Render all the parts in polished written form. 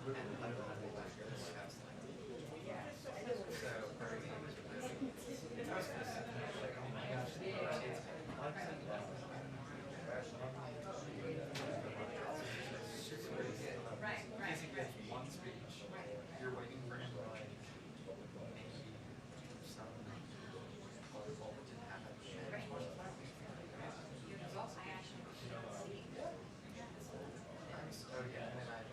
One speech, you're waiting for him to make some political that didn't happen. Oh yeah, and then I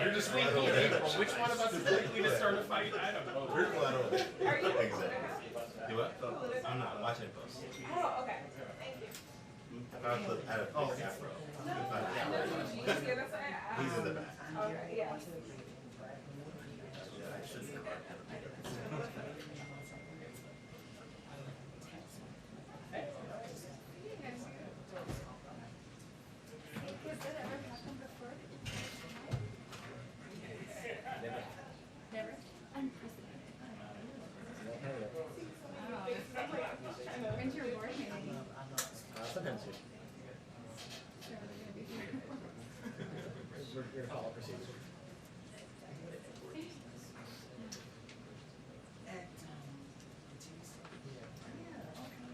You're just thinking in April. Which one of us is likely to start a fight? I don't know. We're collateral. Exactly. You what? I'm not watching post. Oh, okay. Thank you. Afro. He's in the back. Okay, yeah. Yeah, I shouldn't have. Has that ever happened before? Never? Unprecedented. Wow. When's your board meeting? Sometimes we're follow procedure.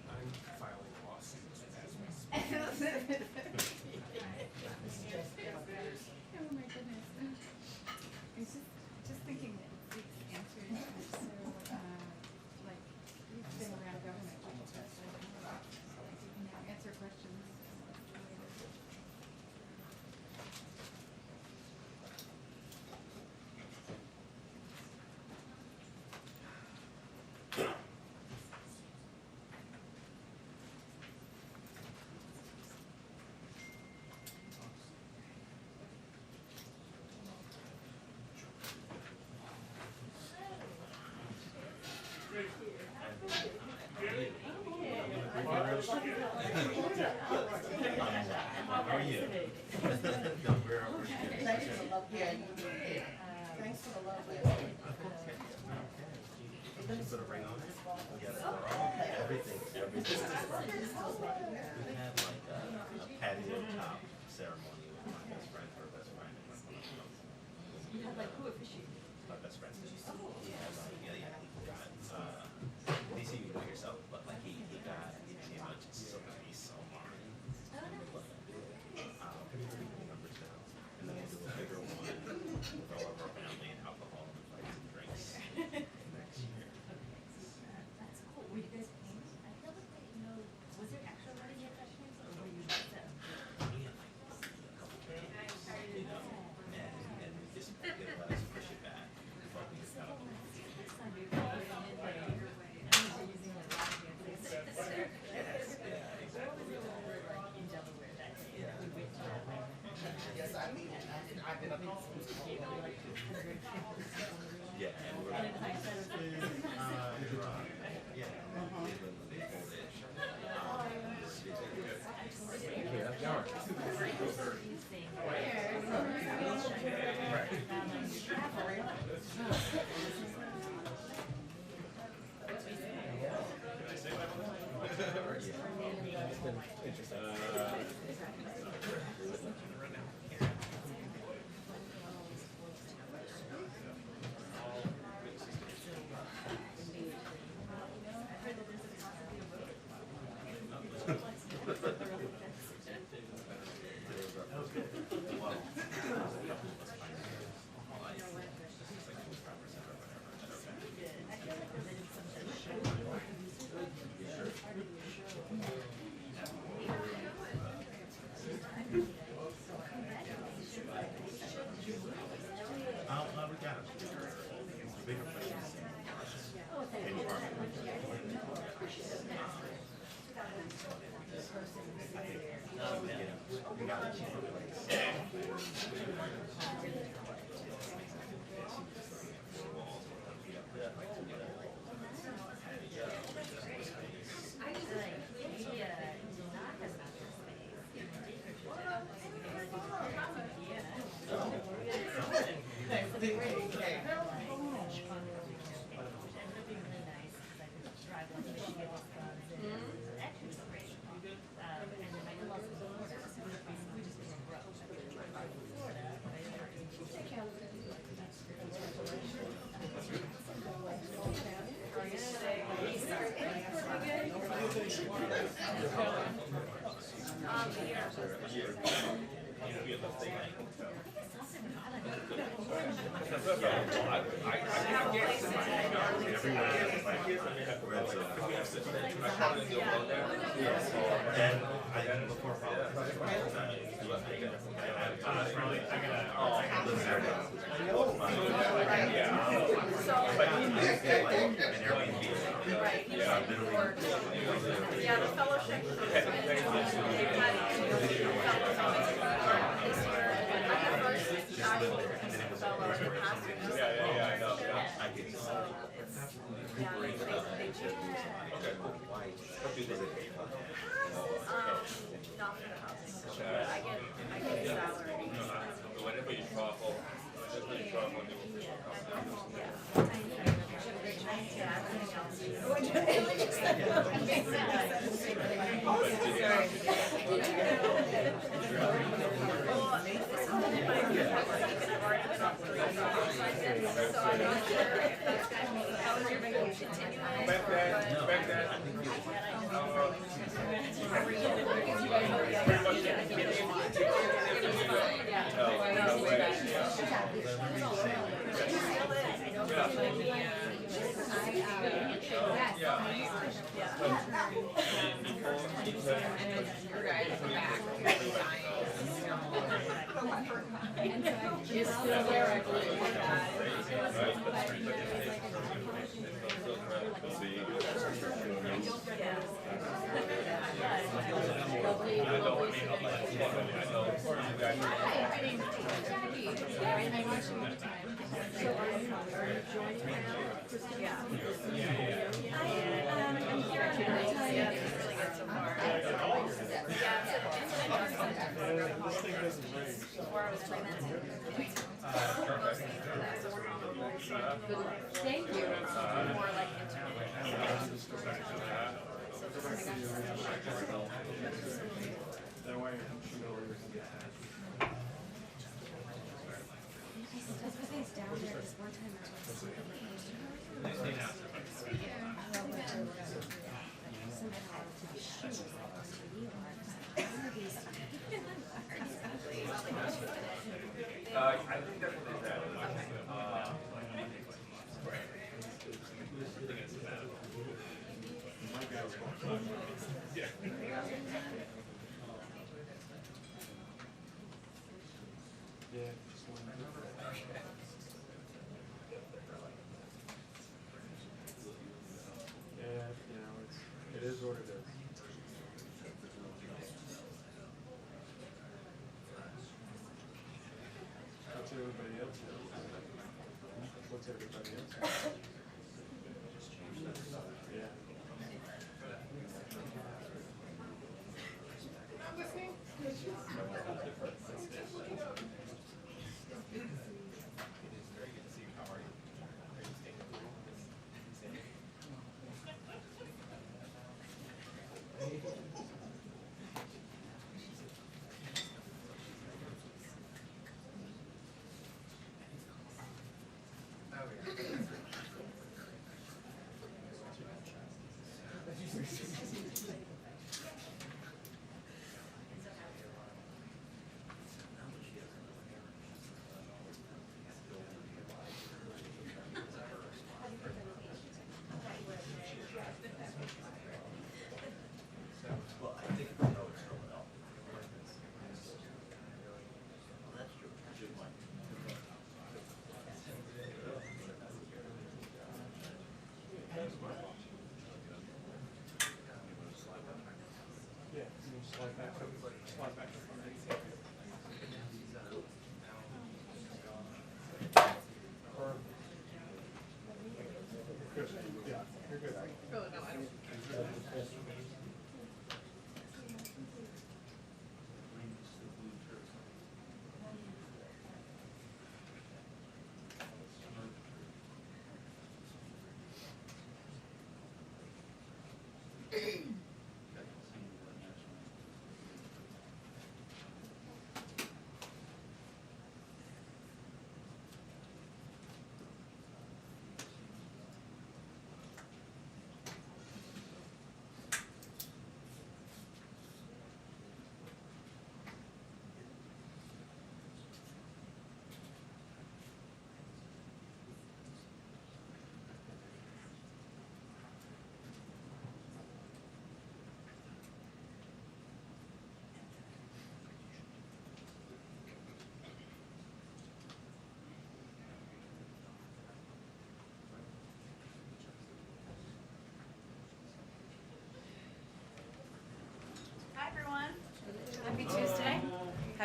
I'm filing lawsuits as we speak. Oh my goodness. I was just thinking that Zeke's answers are so, like, he's been around government, like, you can now answer questions. How are you? Thanks for the love. Yeah, you did. Thanks for the love. Did you put a ring on it? We got it. Everything. We had like a patio top ceremony with my best friend, her best friend, and my You had like who officiated? my best friend. He had he got DC you know yourself, but like he got came out just so hard. Numbers now. And then we'll do a bigger one with all of our family and alcohol and fights and drinks next year. That's cool. Were you guys paying? I feel like was there extra money at that place, or were you just We had like a couple games, and we just let us push it back. But we just kind of yeah, and we're like, It's been interesting. And I Probably, I gotta. Yeah, the fellowship. They've had fellows on this year. I'm the first shareholder fellow in the past year. Yeah, I know. I get it. So it's, yeah, they changed. Not for the housing, but I get salary. Whenever you travel, Yeah, everything else is. So I'm not sure if that's going to be, how is your vacation continuing? back then, It's still there, I believe. Thank you. More like Everything's down there, because one time I was I think that's what they said. It is what it is. What's everybody else doing? What's everybody else doing? Yeah. Yeah, you slide back. Slide back. Good. Yeah, you're good.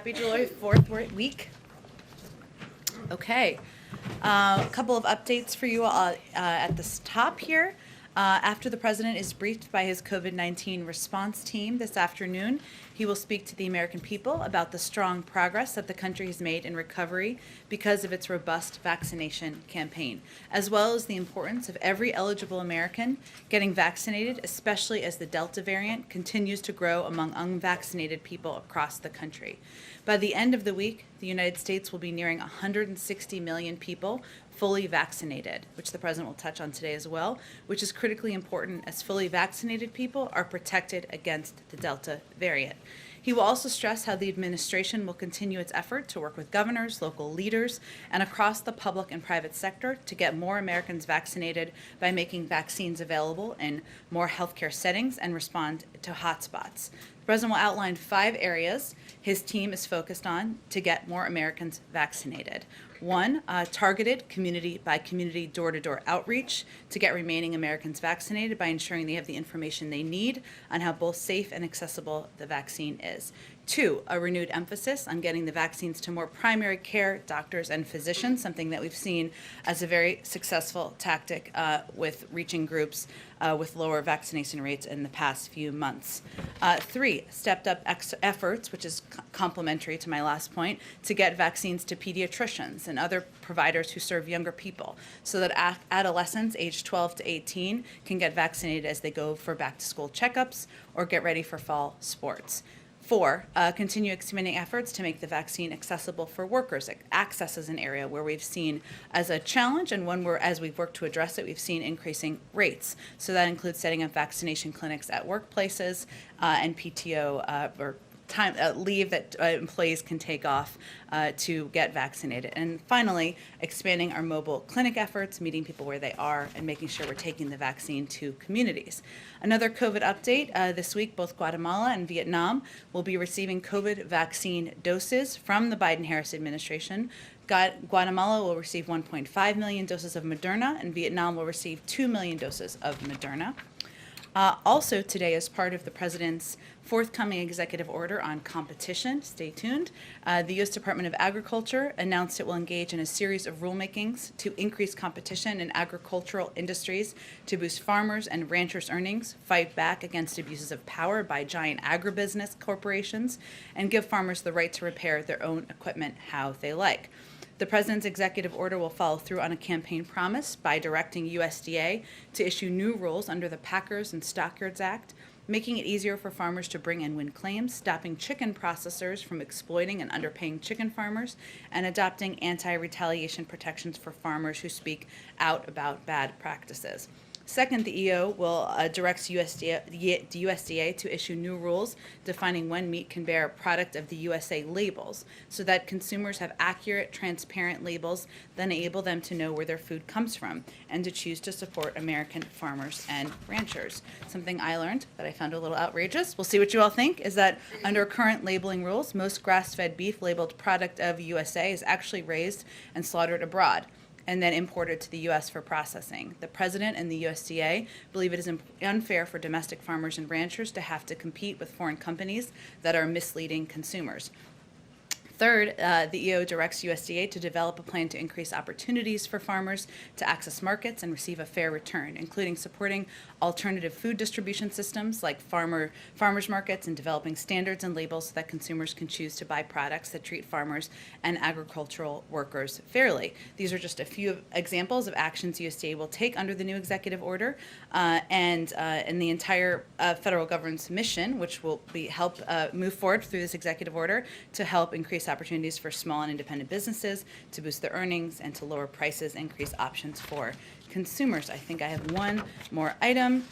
Happy July 4th week. Okay. A couple of updates for you at the top here. After the president is briefed by his COVID-19 response team this afternoon, he will speak to the American people about the strong progress that the country has made in recovery because of its robust vaccination campaign, as well as the importance of every eligible American getting vaccinated, especially as the Delta variant continues to grow among unvaccinated people across the country. By the end of the week, the United States will be nearing 160 million people fully vaccinated, which the president will touch on today as well, which is critically important as fully vaccinated people are protected against the Delta variant. He will also stress how the administration will continue its effort to work with governors, local leaders, and across the public and private sector to get more Americans vaccinated by making vaccines available in more healthcare settings and respond to hotspots. The president will outline 5 areas his team is focused on to get more Americans vaccinated. 1, targeted community-by-community door-to-door outreach to get remaining Americans vaccinated by ensuring they have the information they need on how both safe and accessible the vaccine is. 2, a renewed emphasis on getting the vaccines to more primary care doctors and physicians, something that we've seen as a very successful tactic with reaching groups with lower vaccination rates in the past few months. 3, stepped up efforts, which is complementary to my last point, to get vaccines to pediatricians and other providers who serve younger people so that adolescents aged 12 to 18 can get vaccinated as they go for back-to-school checkups or get ready for fall sports. 4, continue expanding efforts to make the vaccine accessible for workers. Access is an area where we've seen as a challenge and one where, as we've worked to address it, we've seen increasing rates. So that includes setting up vaccination clinics at workplaces and PTO or time leave that employees can take off to get vaccinated. And finally, expanding our mobile clinic efforts, meeting people where they are, and making sure we're taking the vaccine to communities. Another COVID update, this week both Guatemala and Vietnam will be receiving COVID vaccine doses from the Biden-Harris administration. Guatemala will receive 1.5 million doses of Moderna, and Vietnam will receive 2 million doses of Moderna. Also today, as part of the president's forthcoming executive order on competition, stay tuned, the U.S. Department of Agriculture announced it will engage in a series of rulemakings to increase competition in agricultural industries to boost farmers' and ranchers' earnings, fight back against abuses of power by giant agribusiness corporations, and give farmers the right to repair their own equipment how they like. The president's executive order will follow through on a campaign promise by directing USDA to issue new rules under the Packers and Stockyards Act, making it easier for farmers to bring and win claims, stopping chicken processors from exploiting and underpaying chicken farmers, and adopting anti-retaliation protections for farmers who speak out about bad practices. Second, the EO will direct USDA to issue new rules defining when meat can bear product of the USA labels so that consumers have accurate, transparent labels that enable them to know where their food comes from and to choose to support American farmers and ranchers. Something I learned that I found a little outrageous, we'll see what you all think, is that under current labeling rules, most grass-fed beef labeled product of USA is actually raised and slaughtered abroad and then imported to the U.S. for processing. The president and the USDA believe it is unfair for domestic farmers and ranchers to have to compete with foreign companies that are misleading consumers. Third, the EO directs USDA to develop a plan to increase opportunities for farmers to access markets and receive a fair return, including supporting alternative food distribution systems like farmers markets and developing standards and labels so that consumers can choose to buy products that treat farmers and agricultural workers fairly. These are just a few examples of actions USDA will take under the new executive order and the entire federal government's mission, which will help move forward through this executive order to help increase opportunities for small and independent businesses, to boost their earnings, and to lower prices, increase options for consumers. I think I have one more item.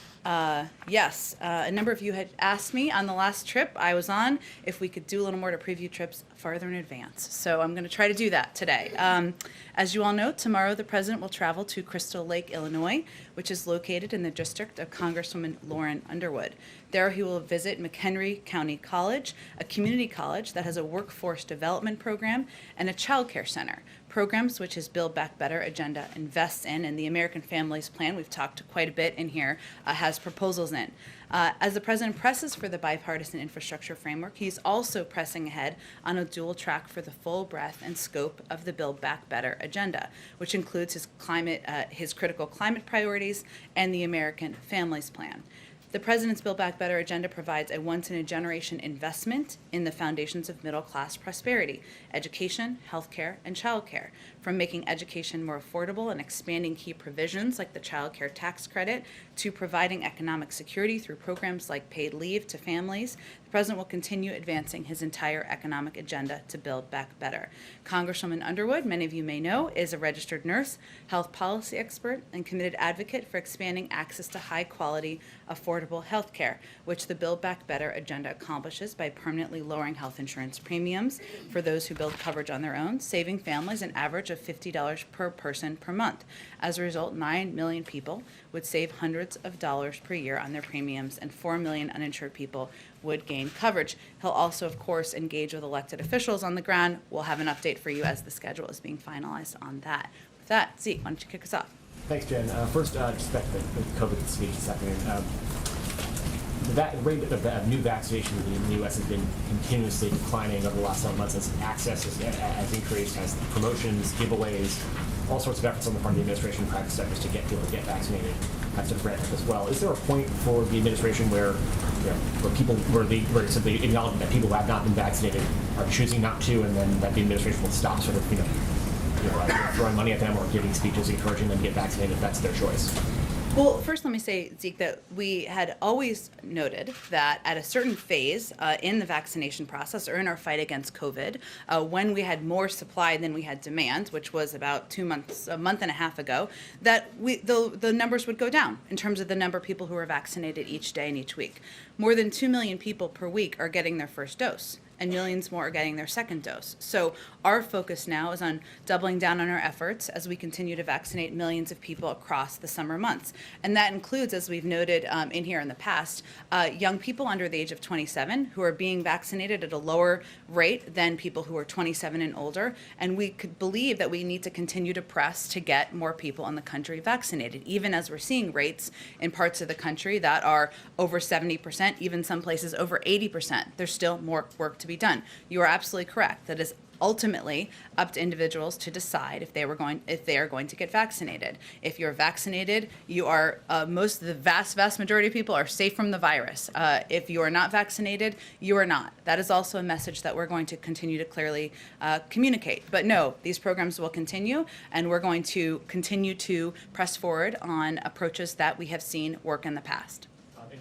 Yes, a number of you had asked me on the last trip I was on if we could do a little more to preview trips farther in advance. So I'm going to try to do that today. As you all know, tomorrow the president will travel to Crystal Lake, Illinois, which is located in the district of Congresswoman Lauren Underwood. There he will visit McHenry County College, a community college that has a workforce development program and a child care center. Programs which his Build Back Better agenda invests in, and the American Families Plan, we've talked quite a bit in here, has has proposals in. As the president presses for the bipartisan infrastructure framework, he's also pressing ahead on a dual track for the full breadth and scope of the Build Back Better agenda, which includes his critical climate priorities and the American Families Plan. The President's Build Back Better agenda provides a once-in-a-generation investment in the foundations of middle-class prosperity, education, healthcare, and childcare, from making education more affordable and expanding key provisions like the child care tax credit to providing economic security through programs like paid leave to families. The President will continue advancing his entire economic agenda to build back better. Congresswoman Underwood, many of you may know, is a registered nurse, health policy expert, and committed advocate for expanding access to high-quality, affordable health care, which the Build Back Better agenda accomplishes by permanently lowering health insurance premiums for those who build coverage on their own, saving families an average of $50 per person per month. As a result, 9 million people would save hundreds of dollars per year on their premiums, and 4 million uninsured people would gain coverage. He'll also, of course, engage with elected officials on the ground. We'll have an update for you as the schedule is being finalized on that. With that, Zeke, why don't you kick us off? Thanks, Jen. First, just back to the COVID speech this afternoon. The rate of new vaccinations in the U.S. has been continuously declining over the last several months as access has increased, as promotions, giveaways, all sorts of efforts on the part of the administration and private sectors to get people to get vaccinated have sort of ramped up as well. Is there a point for the administration where simply acknowledging that people who have not been vaccinated are choosing not to, and then that the administration will stop sort of throwing money at them or giving speeches encouraging them to get vaccinated if that's their choice? Well, first let me say, Zeke, that we had always noted that at a certain phase in the vaccination process or in our fight against COVID, when we had more supply than we had demand, which was about a month and a half ago, that the numbers would go down in terms of the number of people who are vaccinated each day and each week. More than 2 million people per week are getting their first dose, and millions more are getting their second dose. So our focus now is on doubling down on our efforts as we continue to vaccinate millions of people across the summer months. And that includes, as we've noted in here in the past, young people under the age of 27 who are being vaccinated at a lower rate than people who are 27 and older. And we could believe that we need to continue to press to get more people in the country vaccinated, even as we're seeing rates in parts of the country that are over 70%, even some places over 80%. There's still more work to be done. You are absolutely correct. That is ultimately up to individuals to decide if they are going to get vaccinated. If you're vaccinated, you are the vast majority of people are safe from the virus. If you are not vaccinated, you are not. That is also a message that we're going to continue to clearly communicate. But no, these programs will continue, and we're going to continue to press forward on approaches that we have seen work in the past.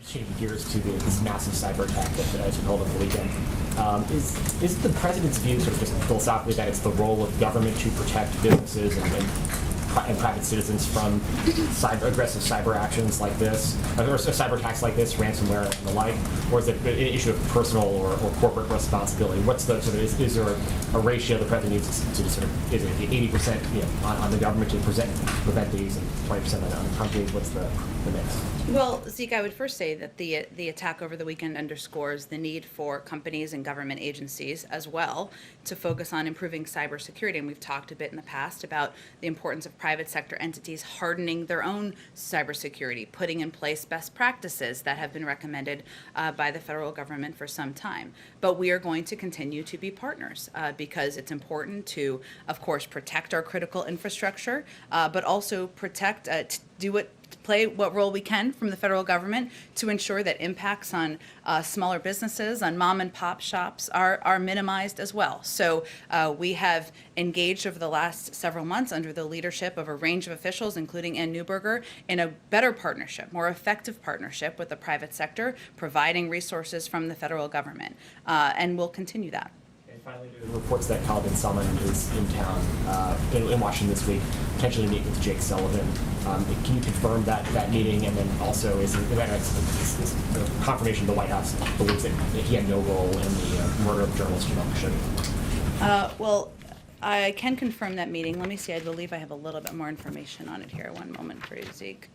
Changing gears to this massive cyber attack that took hold over the weekend. Is the president's view sort of just philosophically that it's the role of government to protect businesses and private citizens from aggressive cyber actions like this, or cyber attacks like this, ransomware and the like, or is it an issue of personal or corporate responsibility? What's the sort of is there a ratio the president needs to sort of, is it 80% on the government to prevent these and 20% on the companies? What's the mix? Well, Zeke, I would first say that the attack over the weekend underscores the need for companies and government agencies as well to focus on improving cybersecurity. And we've talked a bit in the past about the importance of private sector entities hardening their own cybersecurity, putting in place best practices that have been recommended by the federal government for some time. But we are going to continue to be partners because it's important to, of course, protect our critical infrastructure, but also protect, play what role we can from the federal government to ensure that impacts on smaller businesses, on mom and pop shops are minimized as well. So we have engaged over the last several months under the leadership of a range of officials, including Ann Neuberger, in a better partnership, more effective partnership with the private sector, providing resources from the federal government. And we'll continue that. And finally, there are reports that Khalid bin Salman is in town in Washington this week, potentially meet with Jake Sullivan. Can you confirm that meeting? And then also, is the confirmation the White House believes that he had no role in the murder of journalist Jamal Khashoggi? Well, I can confirm that meeting. Let me see. I believe I have a little bit more information on it here. One moment for you, Zeke.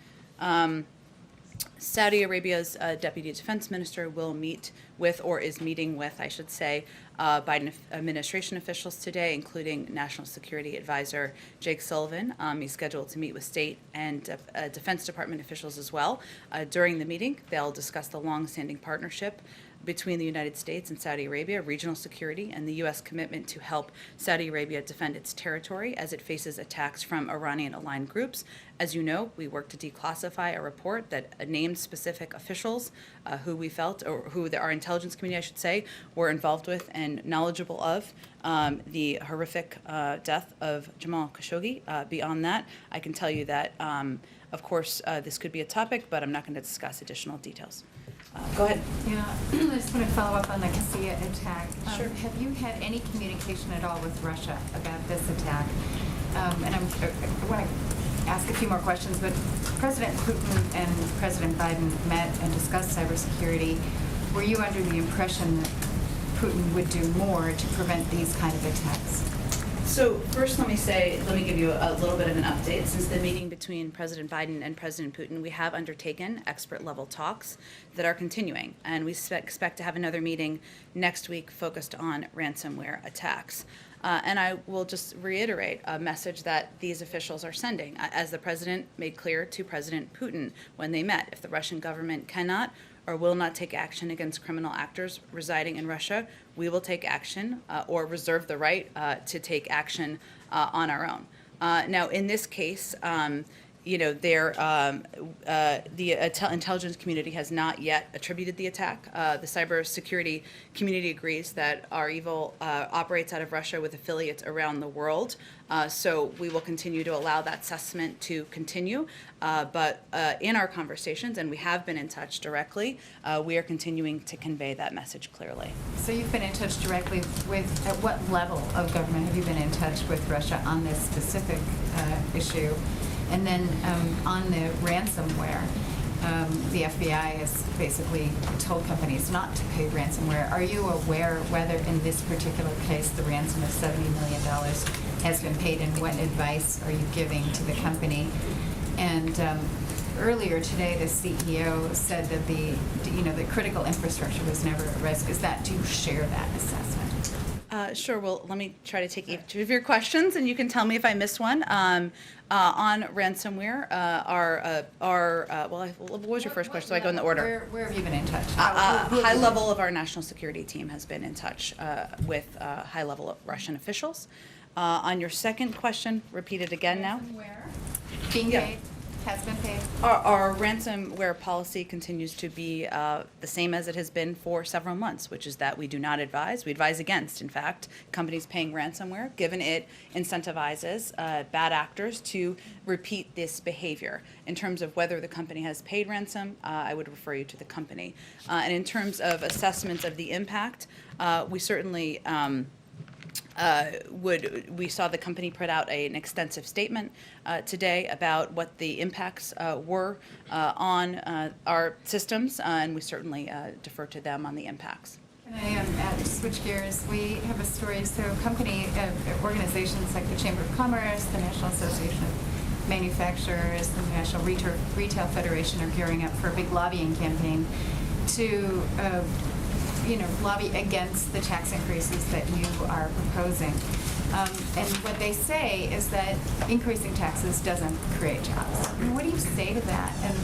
Saudi Arabia's Deputy Defense Minister will meet with, or is meeting with, I should say, Biden administration officials today, including National Security Advisor Jake Sullivan. He's scheduled to meet with State and Defense Department officials as well. During the meeting, they'll discuss the long-standing partnership between the United States and Saudi Arabia, regional security, and the U.S. commitment to help Saudi Arabia defend its territory as it faces attacks from Iranian-aligned groups. As you know, we worked to declassify a report that named specific officials who we felt, or who our intelligence community, I should say, were involved with and knowledgeable of the horrific death of Jamal Khashoggi. Beyond that, I can tell you that, of course, this could be a topic, but I'm not going to discuss additional details. Go ahead. Yeah, I just want to follow up on the Casilla attack. Sure. Have you had any communication at all with Russia about this attack? And I want to ask a few more questions, but President Putin and President Biden met and discussed cybersecurity. Were you under the impression that Putin would do more to prevent these kind of attacks? So first, let me give you a little bit of an update. Since the meeting between President Biden and President Putin, we have undertaken expert-level talks that are continuing, and we expect to have another meeting next week focused on ransomware attacks. And I will just reiterate a message that these officials are sending, as the president made clear to President Putin when they met. If the Russian government cannot or will not take action against criminal actors residing in Russia, we will take action or reserve the right to take action on our own. Now, in this case, the intelligence community has not yet attributed the attack. The cybersecurity community agrees that our evil operates out of Russia with affiliates around the world. So we will continue to allow that assessment to continue. But in our conversations, and we have been in touch directly, we are continuing to convey that message clearly. So you've been in touch directly with, at what level of government have you been in touch with Russia on this specific issue? And then on the ransomware, the FBI has basically told companies not to pay ransomware. Are you aware whether in this particular case the ransom of $70 million has been paid, and what advice are you giving to the company? And earlier today, the CEO said that the critical infrastructure was never at risk. Do you share that assessment? Sure. Well, let me try to take each of your questions, and you can tell me if I missed one. On ransomware, what was your first question? So I go in the order. Where have you been in touch? High level of our national security team has been in touch with high level of Russian officials. On your second question, repeat it again now. Ransomware being paid, has been paid. Our ransomware policy continues to be the same as it has been for several months, which is that we do not advise. We advise against, in fact, companies paying ransomware, given it incentivizes bad actors to repeat this behavior. In terms of whether the company has paid ransom, I would refer you to the company. And in terms of assessments of the impact, we certainly we saw the company put out an extensive statement today about what the impacts were on our systems, and we certainly defer to them on the impacts. Can I switch gears? We have a story. So organizations like the Chamber of Commerce, the National Association of Manufacturers, the National Retail Federation are gearing up for a big lobbying campaign to lobby against the tax increases that you are proposing. And what they say is that increasing taxes doesn't create jobs. What do you say to that? And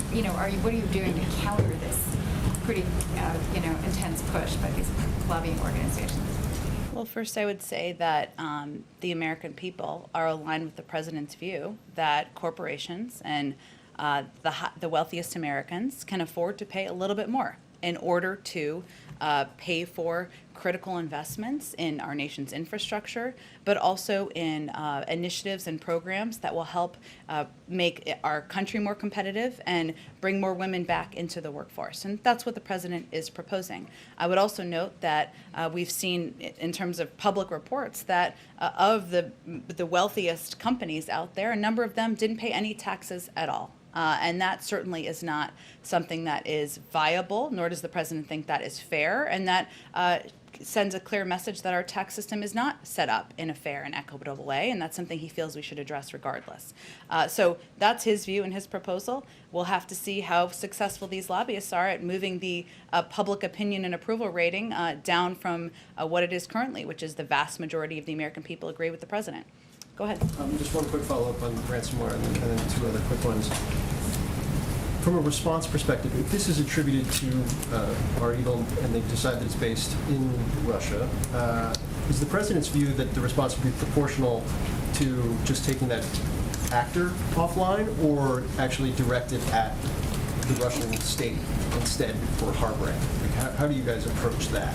what are you doing to counter this pretty intense push by these lobbying organizations? Well, first I would say that the American people are aligned with the president's view that corporations and the wealthiest Americans can afford to pay a little bit more in order to pay for critical investments in our nation's infrastructure, but also in initiatives and programs that will help make our country more competitive and bring more women back into the workforce. And that's what the president is proposing. I would also note that we've seen in terms of public reports that of the wealthiest companies out there, a number of them didn't pay any taxes at all. And that certainly is not something that is viable, nor does the president think that is fair, and that sends a clear message that our tax system is not set up in a fair and equitable way, and that's something he feels we should address regardless. So that's his view and his proposal. We'll have to see how successful these lobbyists are at moving the public opinion and approval rating down from what it is currently, which is the vast majority of the American people agree with the president. Go ahead. Just one quick follow-up on ransomware and then two other quick ones. From a response perspective, if this is attributed to our evil and they decide that it's based in Russia, is the president's view that the response would be proportional to just taking that actor offline or actually directed at the Russian state instead for harboring? Like, how do you guys approach that?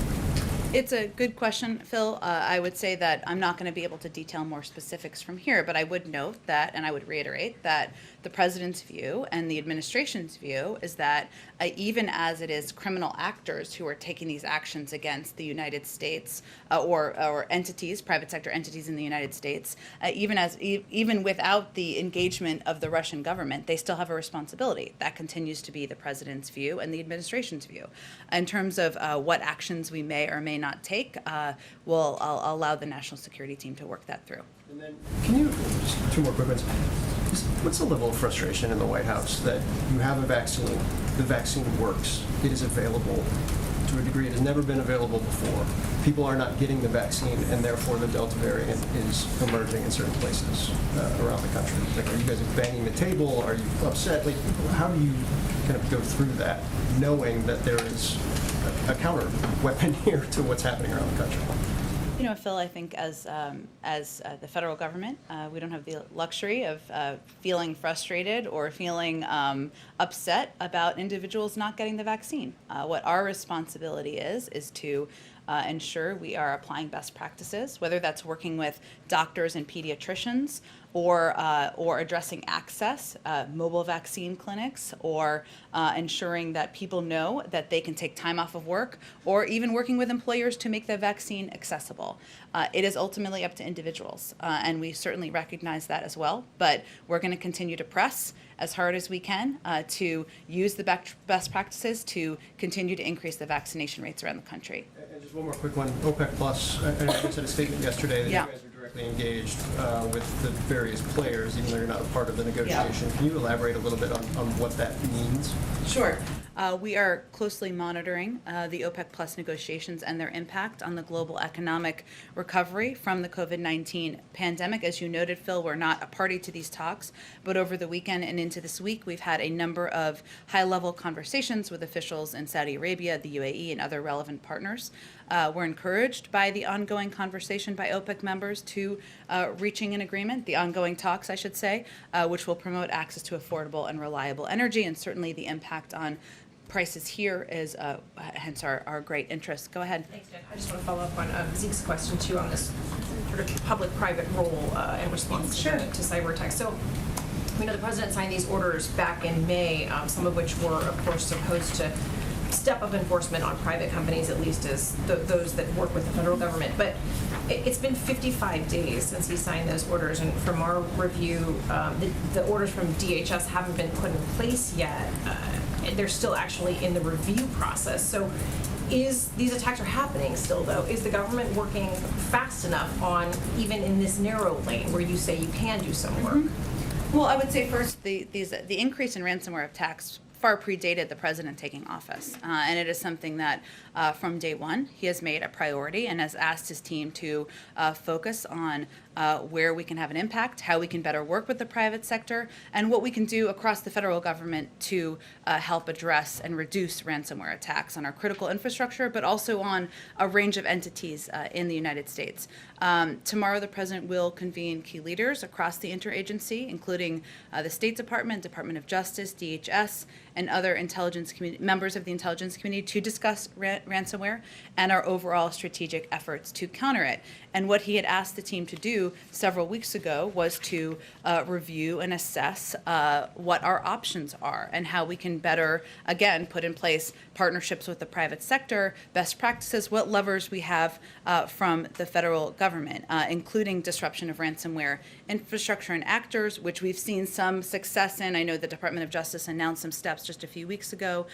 It's a good question, Phil. I would say that I'm not going to be able to detail more specifics from here, but I would note that, and I would reiterate that the president's view and the administration's view is that even as it is criminal actors who are taking these actions against the United States or entities, private sector entities in the United States, even without the engagement of the Russian government, they still have a responsibility. That continues to be the president's view and the administration's view. In terms of what actions we may or may not take, I'll allow the national security team to work that through. And then, can you, just two more quick ones. What's the level of frustration in the White House that you have a vaccine, the vaccine works, it is available to a degree it has never been available before, people are not getting the vaccine, and therefore the Delta variant is emerging in certain places around the country? Like, are you guys banging the table? Are you upset? Like, how do you kind of go through that, knowing that there is a counter weapon here to what's happening around the country? You know, Phil, I think as the federal government, we don't have the luxury of feeling frustrated or feeling upset about individuals not getting the vaccine. What our responsibility is to ensure we are applying best practices, whether that's working with doctors and pediatricians or addressing access, mobile vaccine clinics, or ensuring that people know that they can take time off of work, or even working with employers to make the vaccine accessible. It is ultimately up to individuals, and we certainly recognize that as well, but we're going to continue to press as hard as we can to use the best practices to continue to increase the vaccination rates around the country. And just one more quick one. OPEC Plus, I know you said a statement yesterday that Yeah. you guys are directly engaged with the various players, even though you're not a part of the negotiation. Can you elaborate a little bit on what that means? Sure. We are closely monitoring the OPEC Plus negotiations and their impact on the global economic recovery from the COVID-19 pandemic. As you noted, Phil, we're not a party to these talks, but over the weekend and into this week, we've had a number of high-level conversations with officials in Saudi Arabia, the UAE, and other relevant partners. We're encouraged by the ongoing conversation by OPEC members to reaching an agreement, the ongoing talks, I should say, which will promote access to affordable and reliable energy, and certainly the impact on prices here is hence our great interest. Go ahead. Thanks, Jen. I just want to follow up on Zeke's question too on this sort of public-private role and response to cyber attacks. So we know the president signed these orders back in May, some of which were, of course, supposed to step up enforcement on private companies, at least as those that work with the federal government. But it's been 55 days since he signed those orders, and from our review, the orders from DHS haven't been put in place yet. They're still actually in the review process. So these attacks are happening still, though. Is the government working fast enough on, even in this narrow lane where you say you can do some work? Mm-hmm. Well, I would say first, the increase in ransomware attacks far predated the president taking office. And it is something that from day one, he has made a priority and has asked his team to focus on where we can have an impact, how we can better work with the private sector, and what we can do across the federal government to help address and reduce ransomware attacks on our critical infrastructure, but also on a range of entities in the United States. Tomorrow, the president will convene key leaders across the interagency, including the State Department, Department of Justice, DHS, and other members of the intelligence community to discuss ransomware and our overall strategic efforts to counter it. And what he had asked the team to do several weeks ago was to review and assess what our options are and how we can better, again, put in place partnerships with the private sector, best practices, what levers we have from the federal government, including disruption of ransomware infrastructure and actors, which we've seen some success in. I know the Department of Justice announced some steps just a few weeks ago,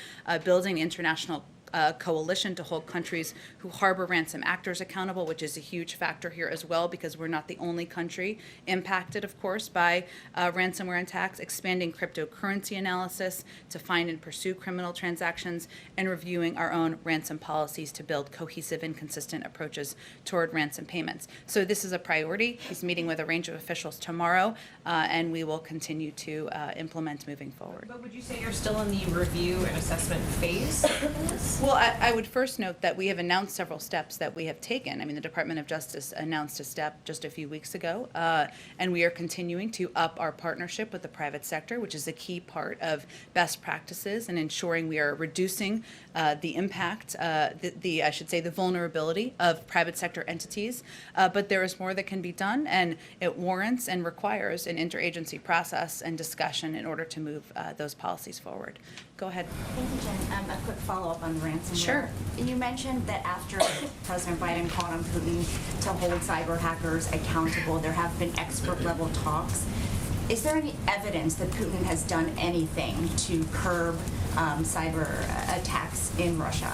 building international a coalition to hold countries who harbor ransom actors accountable, which is a huge factor here as well, because we're not the only country impacted, of course, by ransomware attacks, expanding cryptocurrency analysis to find and pursue criminal transactions, and reviewing our own ransom policies to build cohesive and consistent approaches toward ransom payments. So this is a priority. He's meeting with a range of officials tomorrow, and we will continue to implement moving forward. But would you say you're still in the review and assessment phase? Well, I would first note that we have announced several steps that we have taken. I mean, the Department of Justice announced a step just a few weeks ago, and we are continuing to up our partnership with the private sector, which is a key part of best practices and ensuring we are reducing the impact, I should say, the vulnerability of private sector entities. But there is more that can be done, and it warrants and requires an interagency process and discussion in order to move those policies forward. Go ahead. Thank you, Jen. A quick follow-up on ransomware. Sure. You mentioned that after President Biden called on Putin to hold cyber hackers accountable, there have been expert-level talks. Is there any evidence that Putin has done anything to curb cyber attacks in Russia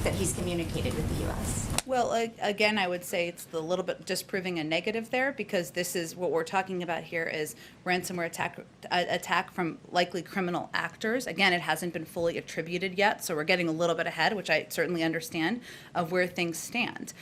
that he's communicated with the U.S.? Well, again, I would say it's a little bit disproving a negative there, because this is what we're talking about here is ransomware attack from likely criminal actors. Again, it hasn't been fully attributed yet, so we're getting a little bit ahead, which I certainly understand, of where things stand.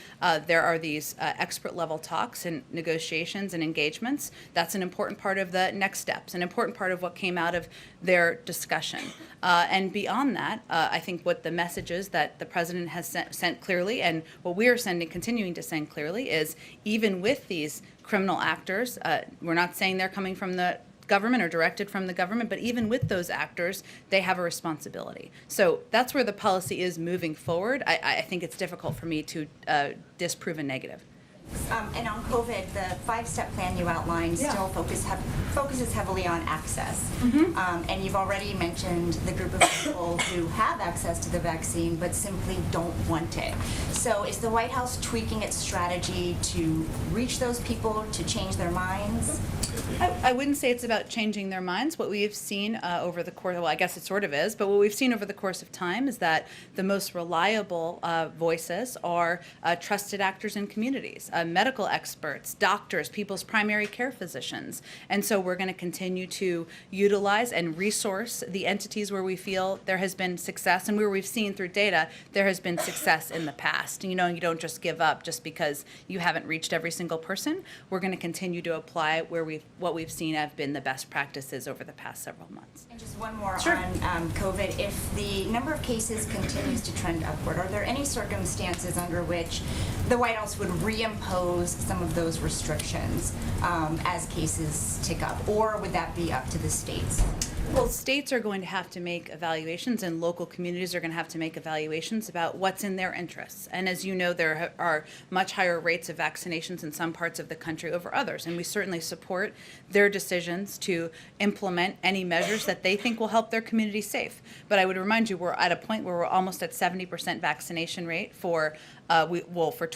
There are these expert-level talks and negotiations and engagements. That's an important part of the next steps, an important part of what came out of their discussion. And beyond that, I think what the message is that the president has sent clearly, and what we are continuing to send clearly, is even with these criminal actors, we're not saying they're coming from the government or directed from the government, but even with those actors, they have a responsibility. So that's where the policy is moving forward. I think it's difficult for me to disprove a negative. And on COVID, the five-step plan you outlined still focuses heavily on access. And you've already mentioned the group of people who have access to the vaccine but simply don't want it. So is the White House tweaking its strategy to reach those people, to change their minds? I wouldn't say it's about changing their minds. What we've seen over the course, well, I guess it sort of is, but what we've seen over the course of time is that the most reliable voices are trusted actors in communities. Medical experts, doctors, people's primary care physicians. And so we're going to continue to utilize and resource the entities where we feel there has been success, and where we've seen through data there has been success in the past. You know, you don't just give up just because you haven't reached every single person. We're going to continue to apply what we've seen have been the best practices over the past several months. And just one more Sure. on COVID. If the number of cases continues to trend upward, are there any circumstances under which the White House would reimpose some of those restrictions as cases tick up, or would that be up to the states? Well, states are going to have to make evaluations, and local communities are going to have to make evaluations about what's in their interests. And as you know, there are much higher rates of vaccinations in some parts of the country over others, and we certainly support their decisions to implement any measures that they think will help their community safe. But I would remind you, we're at a point where we're almost at 70% vaccination rate for for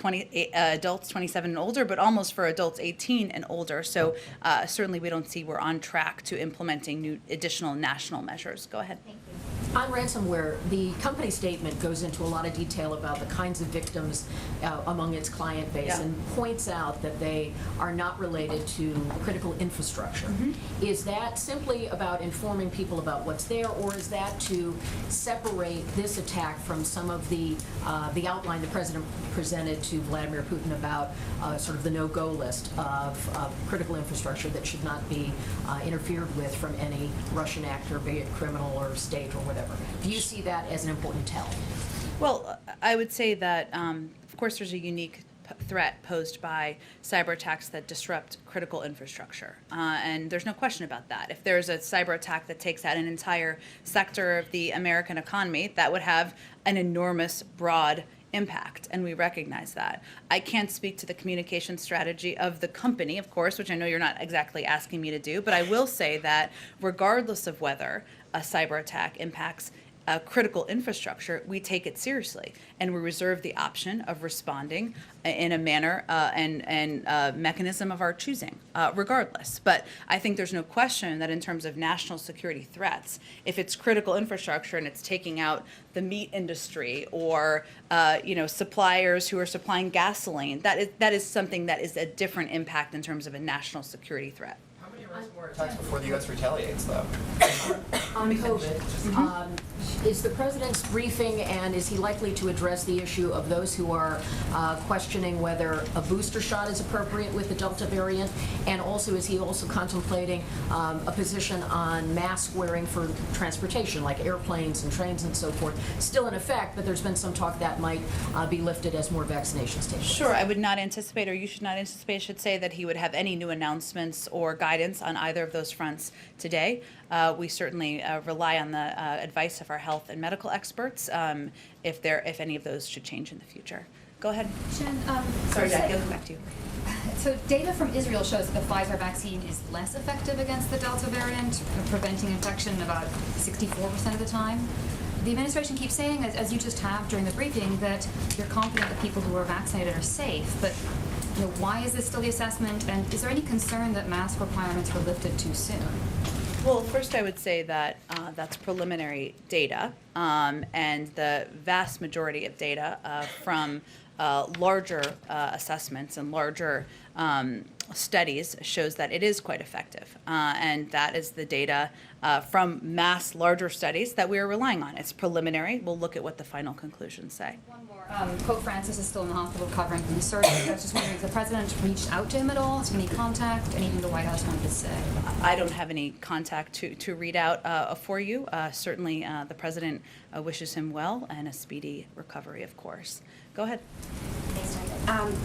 adults 27 and older, but almost for adults 18 and older. So certainly we don't see we're on track to implementing new additional national measures. Go ahead. Thank you. On ransomware, the company statement goes into a lot of detail about the kinds of victims among its client base, and points out that they are not related to critical infrastructure. Is that simply about informing people about what's there, or is that to separate this attack from some of the outline the president presented to Vladimir Putin about sort of the no-go list of critical infrastructure that should not be interfered with from any Russian actor, be it criminal or state or whatever? Do you see that as an important tell? Well, I would say that, of course, there's a unique threat posed by cyber attacks that disrupt critical infrastructure. And there's no question about that. If there's a cyber attack that takes out an entire sector of the American economy, that would have an enormous, broad impact, and we recognize that. I can't speak to the communication strategy of the company, of course, which I know you're not exactly asking me to do, but I will say that regardless of whether a cyber attack impacts critical infrastructure, we take it seriously, and we reserve the option of responding in a manner and mechanism of our choosing, regardless. But I think there's no question that in terms of national security threats, if it's critical infrastructure and it's taking out the meat industry or suppliers who are supplying gasoline, that is something that is a different impact in terms of a national security threat. How many ransomware attacks before the U.S. retaliates, though? On COVID, is the president's briefing, and is he likely to address the issue of those who are questioning whether a booster shot is appropriate with the Delta variant? And also, is he also contemplating a position on mask wearing for transportation, like airplanes and trains and so forth? Still in effect, but there's been some talk that might be lifted as more vaccinations take place. Sure, I would not anticipate, or you should not anticipate, I should say, that he would have any new announcements or guidance on either of those fronts today. We certainly rely on the advice of our health and medical experts if any of those should change in the future. Go ahead. Jen, Sorry, Jackie, I'll come back to you. so data from Israel shows that the Pfizer vaccine is less effective against the Delta variant, preventing infection about 64% of the time. The administration keeps saying, as you just have during the briefing, that you're confident that people who are vaccinated are safe, but why is this still the assessment, and is there any concern that mask requirements were lifted too soon? Well, first I would say that that's preliminary data, and the vast majority of data from larger assessments and larger studies shows that it is quite effective. And that is the data from mass larger studies that we are relying on. It's preliminary. We'll look at what the final conclusions say. One more. Pope Francis is still in the hospital recovering from the surgery. I was just wondering if the president reached out to him at all, is there any contact, anything the White House wanted to say? I don't have any contact to read out for you. Certainly the president wishes him well and a speedy recovery, of course. Go ahead.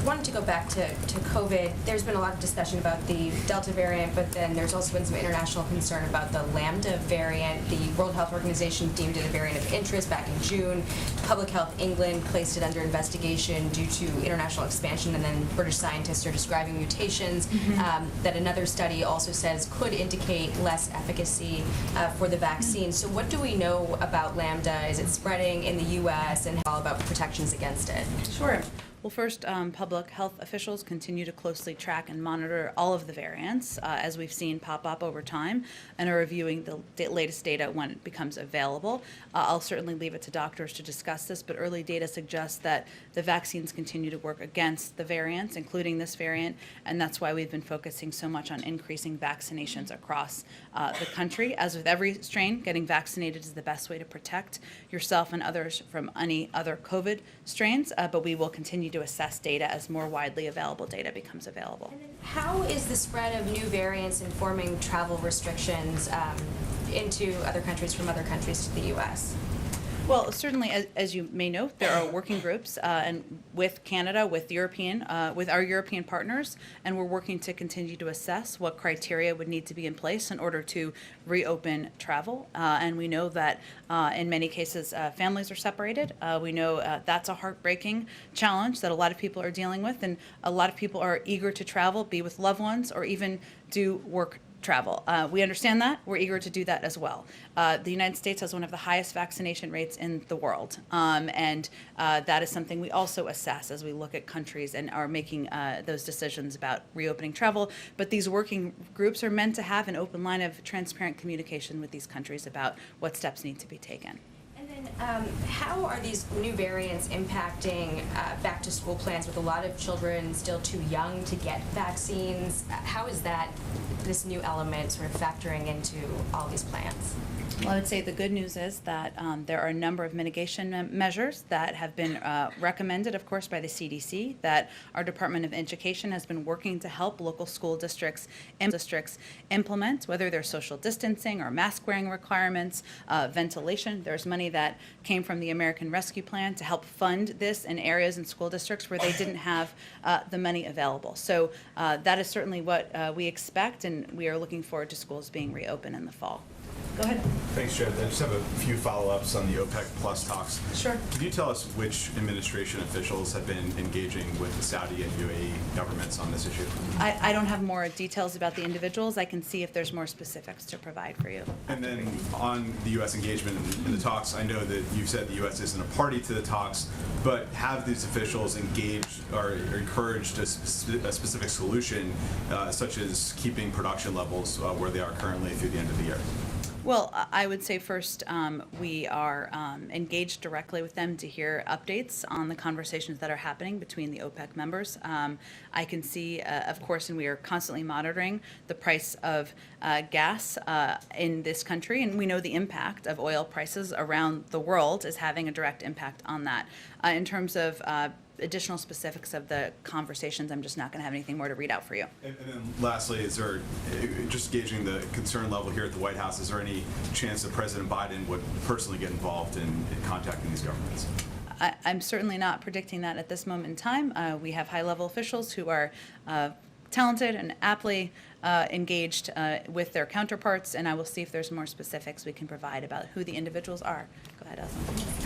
Wanted to go back to COVID. There's been a lot of discussion about the Delta variant, but then there's also been some international concern about the Lambda variant. The World Health Organization deemed it a variant of interest back in June. Public Health England placed it under investigation due to international expansion, and then British scientists are describing mutations that another study also says could indicate less efficacy for the vaccine. So what do we know about Lambda? Is it spreading in the U.S., and how about protections against it? Sure. Well, first, public health officials continue to closely track and monitor all of the variants, as we've seen pop up over time, and are reviewing the latest data when it becomes available. I'll certainly leave it to doctors to discuss this, but early data suggests that the vaccines continue to work against the variants, including this variant, and that's why we've been focusing so much on increasing vaccinations across the country. As with every strain, getting vaccinated is the best way to protect yourself and others from any other COVID strains, but we will continue to assess data as more widely available data becomes available. And then how is the spread of new variants informing travel restrictions into other countries from other countries to the U.S.? Well, certainly, as you may know, there are working groups and with Canada, with our European partners, and we're working to continue to assess what criteria would need to be in place in order to reopen travel. And we know that in many cases, families are separated. We know that's a heartbreaking challenge that a lot of people are dealing with, and a lot of people are eager to travel, be with loved ones, or even do work travel. We understand that. We're eager to do that as well. The United States has one of the highest vaccination rates in the world, and that is something we also assess as we look at countries and are making those decisions about reopening travel. But these working groups are meant to have an open line of transparent communication with these countries about what steps need to be taken. And then how are these new variants impacting back-to-school plans with a lot of children still too young to get vaccines? How is this new element sort of factoring into all these plans? Well, I would say the good news is that there are a number of mitigation measures that have been recommended, of course, by the CDC, that our Department of Education has been working to help local school districts implement, whether they're social distancing or mask wearing requirements, ventilation. There's money that came from the American Rescue Plan to help fund this in areas and school districts where they didn't have the money available. So that is certainly what we expect, and we are looking forward to schools being reopened in the fall. Go ahead. Thanks, Jared. I just have a few follow-ups on the OPEC Plus talks. Sure. Could you tell us which administration officials have been engaging with the Saudi and UAE governments on this issue? I don't have more details about the individuals. I can see if there's more specifics to provide for you. And then on the U.S. engagement in the talks, I know that you've said the U.S. isn't a party to the talks, but have these officials engaged or encouraged a specific solution, such as keeping production levels where they are currently through the end of the year? Well, I would say first, we are engaged directly with them to hear updates on the conversations that are happening between the OPEC members. I can see, of course, and we are constantly monitoring the price of gas in this country, and we know the impact of oil prices around the world is having a direct impact on that. In terms of additional specifics of the conversations, I'm just not going to have anything more to read out for you. And then lastly, is there, just gauging the concern level here at the White House, is there any chance that President Biden would personally get involved in contacting these governments? I'm certainly not predicting that at this moment in time. We have high-level officials who are talented and aptly engaged with their counterparts, and I will see if there's more specifics we can provide about who the individuals are. Go ahead, Elsa.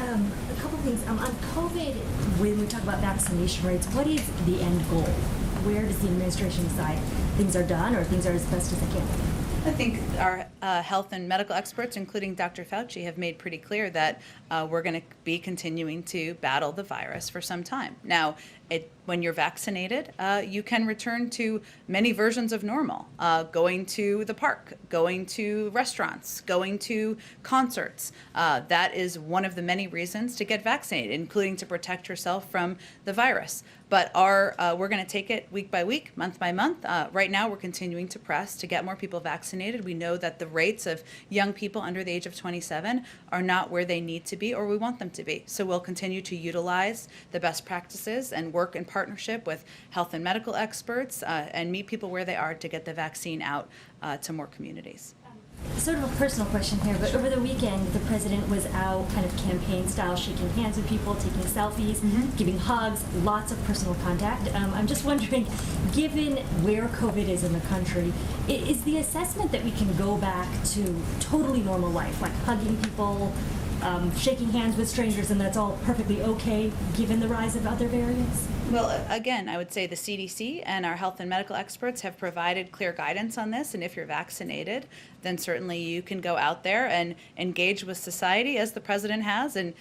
A couple things. On COVID, when we talk about vaccination rates, what is the end goal? Where does the administration decide things are done or things are as best as they can? I think our health and medical experts, including Dr. Fauci, have made pretty clear that we're going to be continuing to battle the virus for some time. Now, when you're vaccinated, you can return to many versions of normal, going to the park, going to restaurants, going to concerts. That is one of the many reasons to get vaccinated, including to protect yourself from the virus. But we're going to take it week by week, month by month. Right now, we're continuing to press to get more people vaccinated. We know that the rates of young people under the age of 27 are not where they need to be or we want them to be. So we'll continue to utilize the best practices and work in partnership with health and medical experts and meet people where they are to get the vaccine out to more communities. Sort of a personal question here, but over the weekend, the president was out kind of campaign style, shaking hands with people, taking selfies, giving hugs, lots of personal contact. I'm just wondering, given where COVID is in the country, is the assessment that we can go back to totally normal life, like hugging people, shaking hands with strangers, and that's all perfectly okay given the rise of other variants? Well, again, I would say the CDC and our health and medical experts have provided clear guidance on this, and if you're vaccinated, then certainly you can go out there and engage with society as the president has, and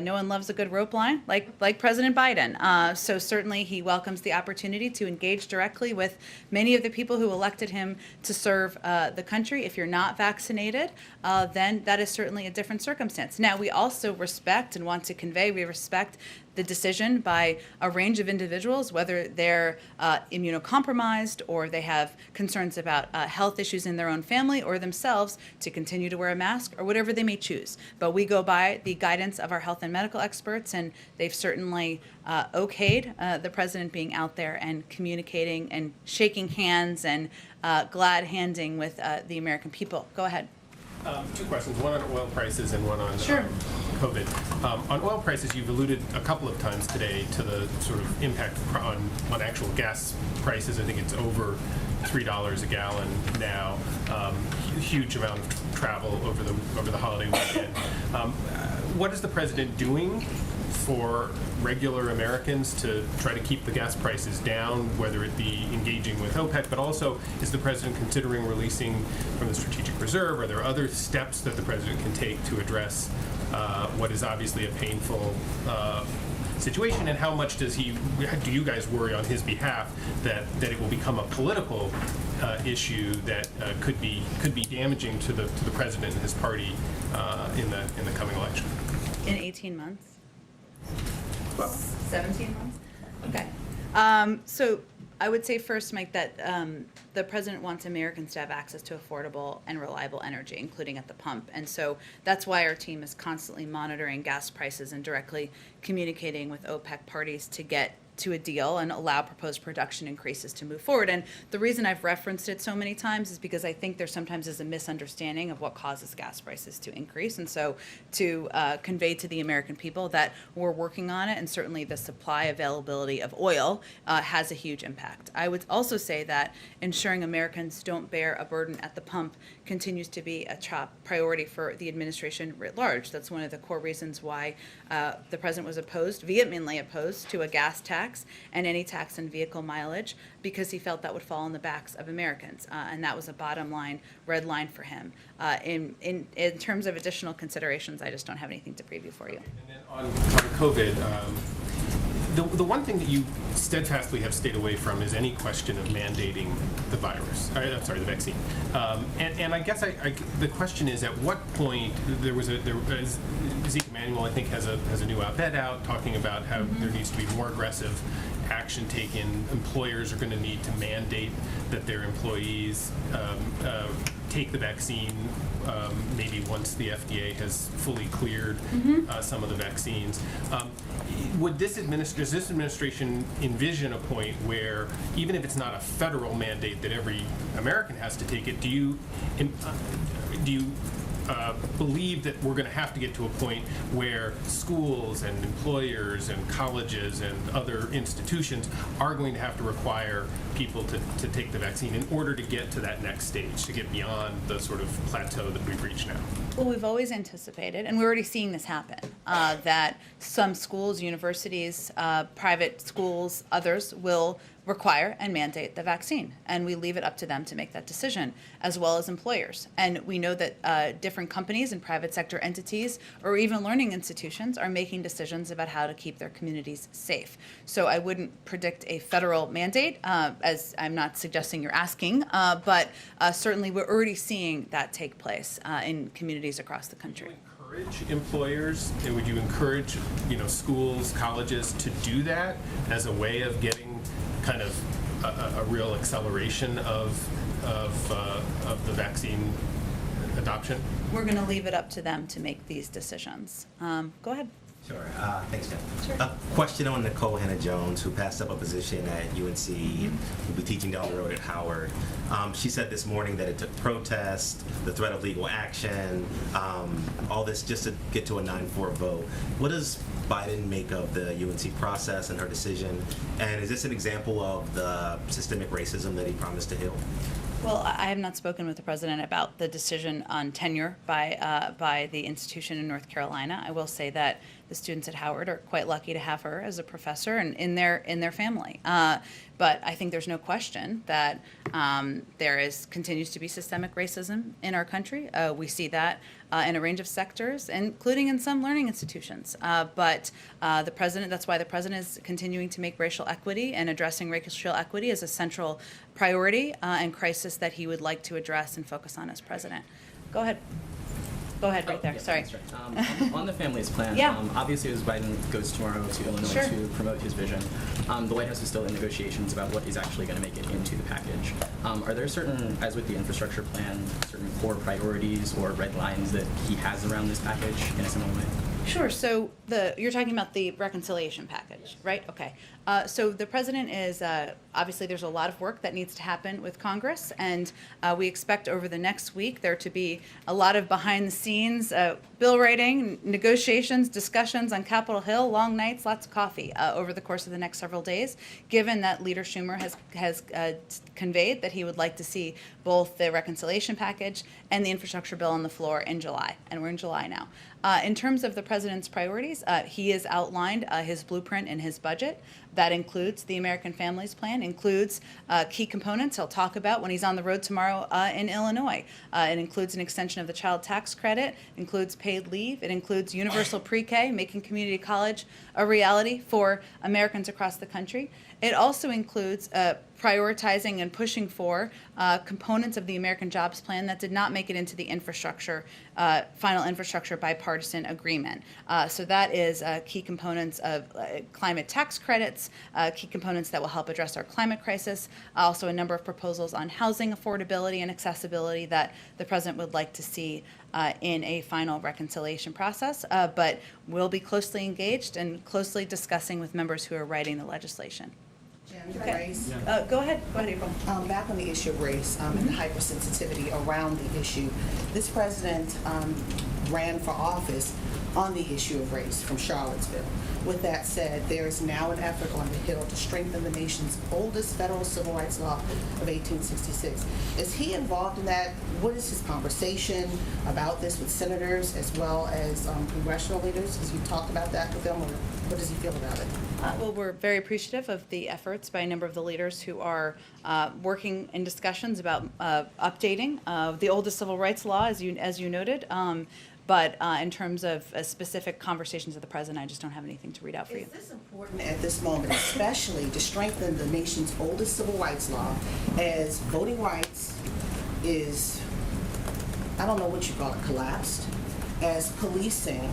no one loves a good rope line like President Biden. So certainly he welcomes the opportunity to engage directly with many of the people who elected him to serve the country. If you're not vaccinated, then that is certainly a different circumstance. Now, we also respect and want to convey, we respect the decision by a range of individuals, whether they're immunocompromised or they have concerns about health issues in their own family or themselves, to continue to wear a mask or whatever they may choose. But we go by the guidance of our health and medical experts, and they've certainly okayed the president being out there and communicating and shaking hands and glad handing with the American people. Go ahead. Two questions, one on oil prices and one on COVID. On oil prices, you've alluded a couple of times today to the sort of impact on actual gas prices. I think it's over $3 a gallon now. Huge amount of travel over the holiday weekend. What is the president doing for regular Americans to try to keep the gas prices down, whether it be engaging with OPEC, but also is the president considering releasing from the strategic reserve? Are there other steps that the president can take to address what is obviously a painful situation, and how much do you guys worry on his behalf that it will become a political issue that could be damaging to the president and his party in the coming election? In 18 months? 17 months? Okay. So I would say first, Mike, that the president wants Americans to have access to affordable and reliable energy, including at the pump. And so that's why our team is constantly monitoring gas prices and directly communicating with OPEC parties to get to a deal and allow proposed production increases to move forward. And the reason I've referenced it so many times is because I think there sometimes is a misunderstanding of what causes gas prices to increase. And so to convey to the American people that we're working on it, and certainly the supply availability of oil has a huge impact. I would also say that ensuring Americans don't bear a burden at the pump continues to be a top priority for the administration writ large. That's one of the core reasons why the president was vehemently opposed to a gas tax and any tax on vehicle mileage, because he felt that would fall on the backs of Americans. And that was a bottom line, red line for him. In terms of additional considerations, I just don't have anything to preview for you. And then on COVID, the one thing that you steadfastly have stayed away from is any question of mandating the virus. The vaccine. And I guess the question is, at what point Zeke Emanuel, I think, has a new op-ed out talking about how there needs to be more aggressive action taken. Employers are going to need to mandate that their employees take the vaccine, maybe once the FDA has fully cleared some of the vaccines. Does this administration envision a point where, even if it's not a federal mandate that every American has to take it, do you believe that we're going to have to get to a point where schools and employers and colleges and other institutions are going to have to require people to take the vaccine in order to get to that next stage, to get beyond the sort of plateau that we've reached now? Well, we've always anticipated, and we're already seeing this happen, that some schools, universities, private schools, others will require and mandate the vaccine. And we leave it up to them to make that decision, as well as employers. And we know that different companies and private sector entities, or even learning institutions, are making decisions about how to keep their communities safe. So I wouldn't predict a federal mandate, as I'm not suggesting you're asking, but certainly we're already seeing that take place in communities across the country. Would you encourage employers, and would you encourage, schools, colleges to do that as a way of getting kind of a real acceleration of the vaccine adoption? We're going to leave it up to them to make these decisions. Go ahead. Sure. Thanks, Jen. Sure. A question on Nicole Hannah-Jones, who passed up a position at UNC and will be teaching down the road at Howard. She said this morning that it took protest, the threat of legal action, all this just to get to a 9-4 vote. What does Biden make of the UNC process and her decision? And is this an example of the systemic racism that he promised to heal? Well, I have not spoken with the president about the decision on tenure by the institution in North Carolina. I will say that the students at Howard are quite lucky to have her as a professor and in their family. But I think there's no question that there continues to be systemic racism in our country. We see that in a range of sectors, including in some learning institutions. But that's why the president is continuing to make racial equity and addressing racial equity as a central priority and crisis that he would like to address and focus on as president. Go ahead. Go ahead, right there. Yeah, Sorry. that's right. On the families plan, Yeah. Obviously as Biden goes tomorrow to Illinois Sure. to promote his vision, the White House is still in negotiations about what he's actually going to make it into the package. Are there certain, as with the infrastructure plan, certain core priorities or red lines that he has around this package in a similar way? Sure. So you're talking about the reconciliation package, right? Okay. So the president is obviously there's a lot of work that needs to happen with Congress, and we expect over the next week there to be a lot of behind the scenes bill writing, negotiations, discussions on Capitol Hill, long nights, lots of coffee over the course of the next several days. Given that Leader Schumer has conveyed that he would like to see both the reconciliation package and the infrastructure bill on the floor in July, and we're in July now. In terms of the president's priorities, he has outlined his blueprint in his budget. That includes the American Families Plan, includes key components he'll talk about when he's on the road tomorrow in Illinois. It includes an extension of the child tax credit, includes paid leave, it includes universal pre-K, making community college a reality for Americans across the country. It also includes prioritizing and pushing for components of the American Jobs Plan that did not make it into the final infrastructure bipartisan agreement. So that is key components of climate tax credits, components that will help address our climate crisis. Also, a number of proposals on housing affordability and accessibility that the president would like to see in a final reconciliation process. But we'll be closely engaged and closely discussing with members who are writing the legislation. Race. Go ahead, April. Back on the issue of race and the hypersensitivity around the issue, this president ran for office on the issue of race from Charlottesville. With that said, there is now an effort on the Hill to strengthen the nation's oldest federal civil rights law of 1866. Is he involved in that? What is his conversation about this with senators as well as congressional leaders? Has you talked about that with them, or what does he feel about it? Well, we're very appreciative of the efforts by a number of the leaders who are working in discussions about updating the oldest civil rights law, as you noted. But in terms of specific conversations with the president, I just don't have anything to read out for you. Is this important at this moment, especially to strengthen the nation's oldest civil rights law, as voting rights is, I don't know what you call it, collapsed, as policing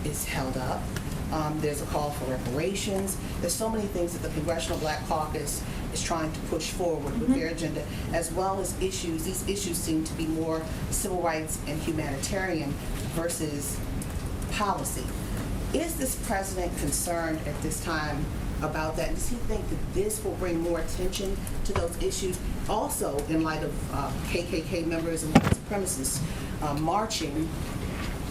is held up? There's a call for reparations. There's so many things that the Congressional Black Caucus is trying to push forward with their agenda, as well as issues. These issues seem to be more civil rights and humanitarian versus policy. Is this president concerned at this time about that? Does he think that this will bring more attention to those issues? Also, in light of KKK members and white supremacists marching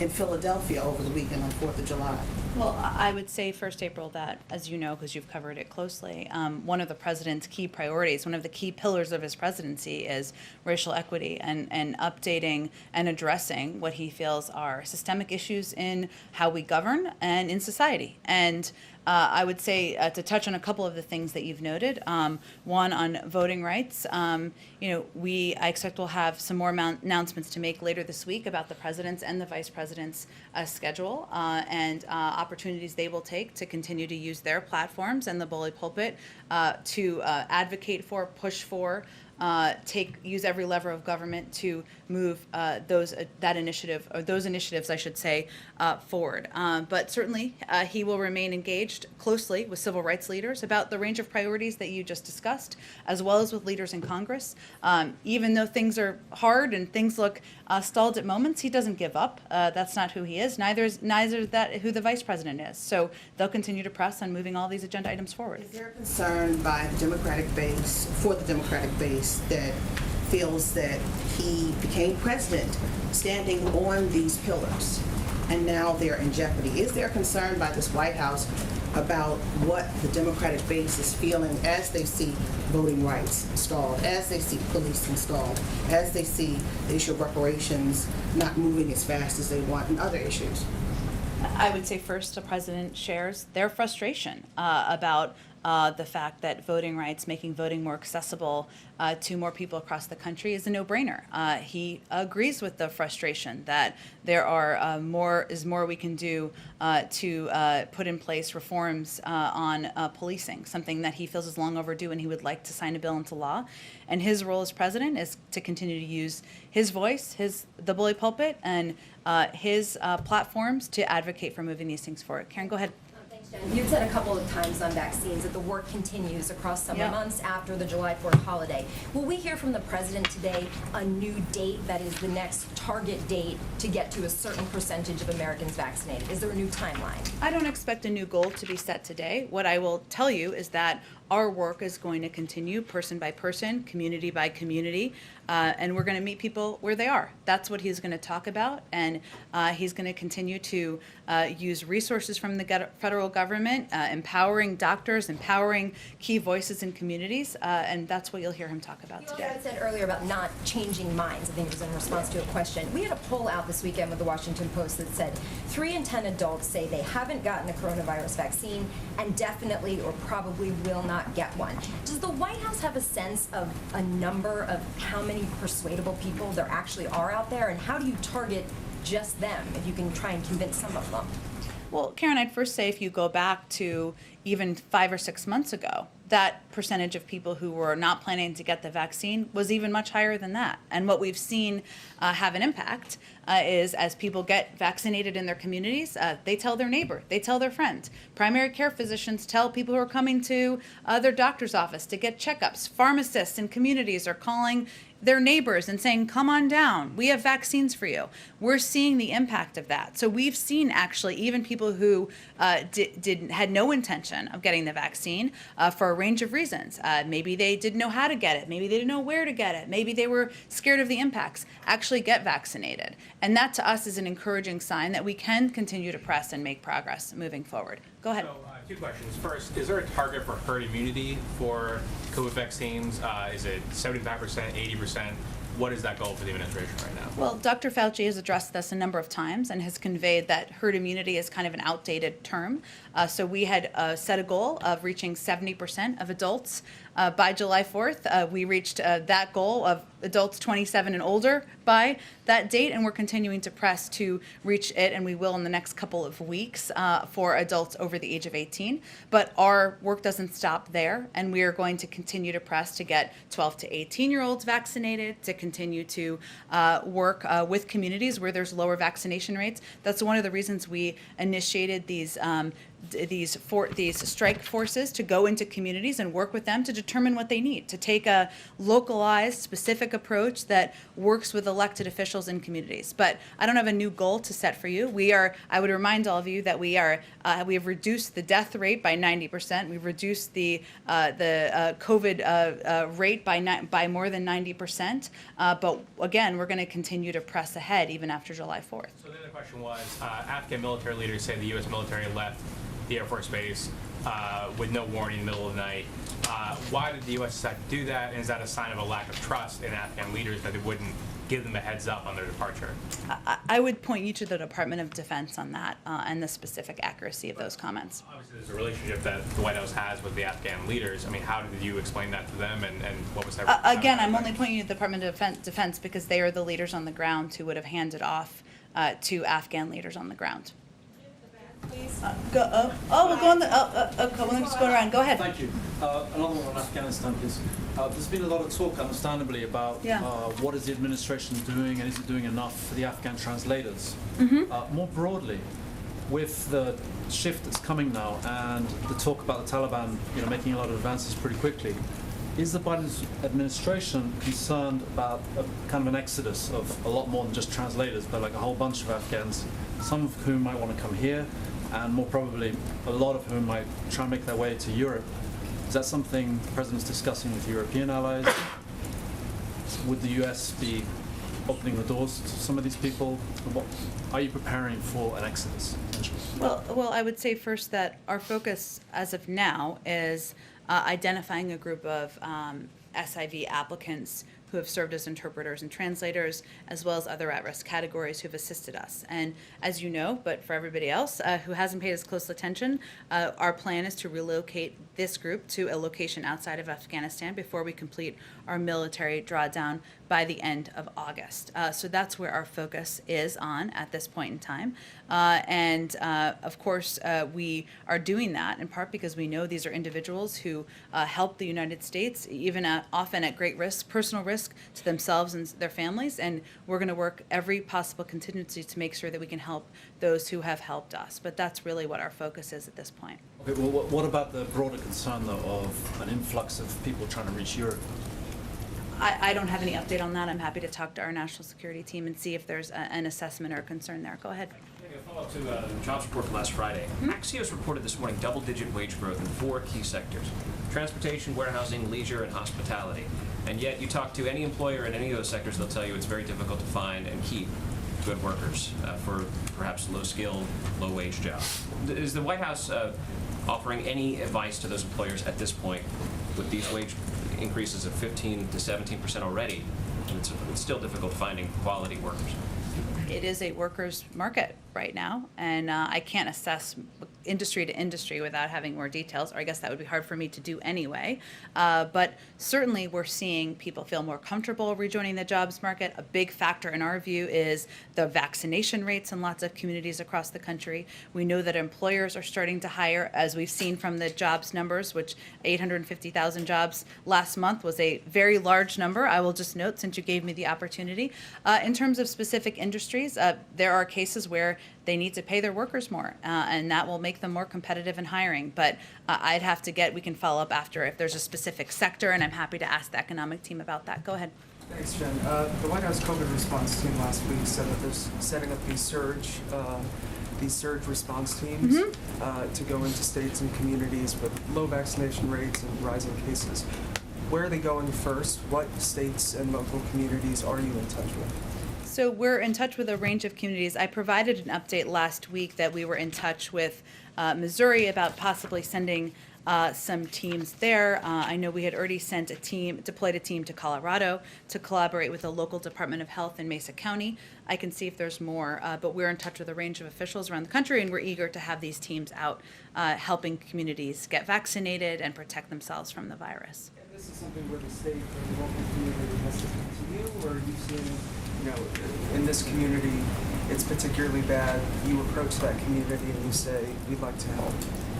in Philadelphia over the weekend on 4th of July. Well, I would say first, April, that, as you know, because you've covered it closely, one of the president's key priorities, one of the key pillars of his presidency is racial equity and updating and addressing what he feels are systemic issues in how we govern and in society. And I would say to touch on a couple of the things that you've noted. One on voting rights. I expect we'll have some more announcements to make later this week about the president's and the vice president's schedule and opportunities they will take to continue to use their platforms and the bully pulpit to advocate for, push for, use every lever of government to move those initiatives, I should say, forward. But certainly, he will remain engaged closely with civil rights leaders about the range of priorities that you just discussed, as well as with leaders in Congress. Even though things are hard and things look stalled at moments, he doesn't give up. That's not who he is. Neither is that who the vice president is. So they'll continue to press on moving all these agenda items forward. Is there a concern by the Democratic base, for the Democratic base, that feels that he became president standing on these pillars and now they're in jeopardy? Is there a concern by this White House about what the Democratic base is feeling as they see voting rights stalled, as they see policing stalled, as they see the issue of reparations not moving as fast as they want, and other issues? I would say first, the president shares their frustration about the fact that voting rights, making voting more accessible to more people across the country is a no-brainer. He agrees with the frustration that there are more we can do to put in place reforms on policing, something that he feels is long overdue, and he would like to sign a bill into law. And his role as president is to continue to use his voice, the bully pulpit, and his platforms to advocate for moving these things forward. Karen, go ahead. You've said a couple of times on vaccines that the work continues across summer months after the July 4th holiday. Will we hear from the president today a new date that is the next target date to get to a certain percentage of Americans vaccinated? Is there a new timeline? I don't expect a new goal to be set today. What I will tell you is that our work is going to continue person by person, community by community, and we're going to meet people where they are. That's what he's going to talk about, and he's going to continue to use resources from the federal government, empowering doctors, empowering key voices in communities, and that's what you'll hear him talk about today. You also said earlier about not changing minds. I think it was in response to a question. We had a poll out this weekend with the Washington Post that said 3 in 10 adults say they haven't gotten a coronavirus vaccine and definitely or probably will not get one. Does the White House have a sense of a number of how many persuadable people there actually are out there, and how do you target just them if you can try and convince some of them? Well, Karen, I'd first say if you go back to even 5 or 6 months ago, that percentage of people who were not planning to get the vaccine was even much higher than that. And what we've seen have an impact is as people get vaccinated in their communities, they tell their neighbor, they tell their friend. Primary care physicians tell people who are coming to their doctor's office to get checkups. Pharmacists in communities are calling their neighbors and saying, come on down, we have vaccines for you. We're seeing the impact of that. So we've seen actually even people who had no intention of getting the vaccine for a range of reasons. Maybe they didn't know how to get it. Maybe they didn't know where to get it. Maybe they were scared of the impacts, actually get vaccinated. And that to us is an encouraging sign that we can continue to press and make progress moving forward. Go ahead. So, two questions. First, is there a target for herd immunity for COVID vaccines? Is it 75%, 80%? What is that goal for the administration right now? Well, Dr. Fauci has addressed this a number of times and has conveyed that herd immunity is kind of an outdated term. So we had set a goal of reaching 70% of adults by July 4th. We reached that goal of adults 27 and older by that date, and we're continuing to press to reach it, and we will in the next couple of weeks for adults over the age of 18. But our work doesn't stop there, and we are going to continue to press to get 12 to 18-year-olds vaccinated, to continue to work with communities where there's lower vaccination rates. That's one of the reasons we initiated these strike forces to go into communities and work with them to determine what they need, to take a localized, specific approach that works with elected officials in communities. But I don't have a new goal to set for you. I would remind all of you that we have reduced the death rate by 90%. We've reduced the COVID rate by more than 90%. But again, we're going to continue to press ahead even after July 4th. So the other question was, Afghan military leaders say the U.S. military left the Air Force Base with no warning in the middle of the night. Why did the U.S. decide to do that? And is that a sign of a lack of trust in Afghan leaders that they wouldn't give them a heads up on their departure? I would point you to the Department of Defense on that and the specific accuracy of those comments. Obviously, there's a relationship that the White House has with the Afghan leaders. I mean, how did you explain that to them, and what was that? Again, I'm only pointing you to the Department of Defense because they are the leaders on the ground who would have handed off to Afghan leaders on the ground. We'll go on the. Okay, let me just go around. Go ahead. Thank you. Another one on Afghanistan, please. There's been a lot of talk, understandably, about what is the administration doing and is it doing enough for the Afghan translators. More broadly, with the shift that's coming now and the talk about the Taliban, making a lot of advances pretty quickly, is the Biden administration concerned about a kind of an exodus of a lot more than just translators, but like a whole bunch of Afghans, some of whom might want to come here, and more probably a lot of whom might try and make their way to Europe? Is that something the President's discussing with European allies? Would the US be opening the doors to some of these people? What, are you preparing for an exodus? Well, I would say first that our focus as of now is identifying a group of SIV applicants who have served as interpreters and translators, as well as other at-risk categories who have assisted us. And as you know, but for everybody else who hasn't paid as close attention, our plan is to relocate this group to a location outside of Afghanistan before we complete our military drawdown by the end of August. So that's where our focus is on at this point in time. And of course, we are doing that in part because we know these are individuals who help the United States, even often at great risk, personal risk to themselves and their families. And we're going to work every possible contingency to make sure that we can help those who have helped us. But that's really what our focus is at this point. Okay, well, what about the broader concern, though, of an influx of people trying to reach Europe? I don't have any update on that. I'm happy to talk to our national security team and see if there's an assessment or a concern there. Go ahead. A follow-up to the jobs report from last Friday. Axios reported this morning double-digit wage growth in 4 key sectors: transportation, warehousing, leisure, and hospitality. And yet, you talk to any employer in any of those sectors, they'll tell you it's very difficult to find and keep good workers for perhaps low-skilled, low-wage jobs. Is the White House offering any advice to those employers at this point with these wage increases of 15 to 17% already? And it's still difficult finding quality workers. It is a workers' market right now, and I can't assess industry to industry without having more details, or I guess that would be hard for me to do anyway. But certainly we're seeing people feel more comfortable rejoining the jobs market. A big factor in our view is the vaccination rates in lots of communities across the country. We know that employers are starting to hire, as we've seen from the jobs numbers, which 850,000 jobs last month was a very large number, I will just note, since you gave me the opportunity. In terms of specific industries, there are cases where they need to pay their workers more, and that will make them more competitive in hiring. But I'd have to we can follow up after if there's a specific sector, and I'm happy to ask the economic team about that. Go ahead. Thanks, Jen. The White House COVID response team last week said that they're setting up these surge response teams to go into states and communities with low vaccination rates and rising cases. Where are they going first? What states and local communities are you in touch with? So we're in touch with a range of communities. I provided an update last week that we were in touch with Missouri about possibly sending some teams there. I know we had already deployed a team to Colorado to collaborate with the local Department of Health in Mesa County. I can see if there's more, but we're in touch with a range of officials around the country, and we're eager to have these teams out helping communities get vaccinated and protect themselves from the virus. And this is something where the state or the local community has to come to you, or are you seeing, in this community, it's particularly bad, you approach that community and you say, we'd like to help?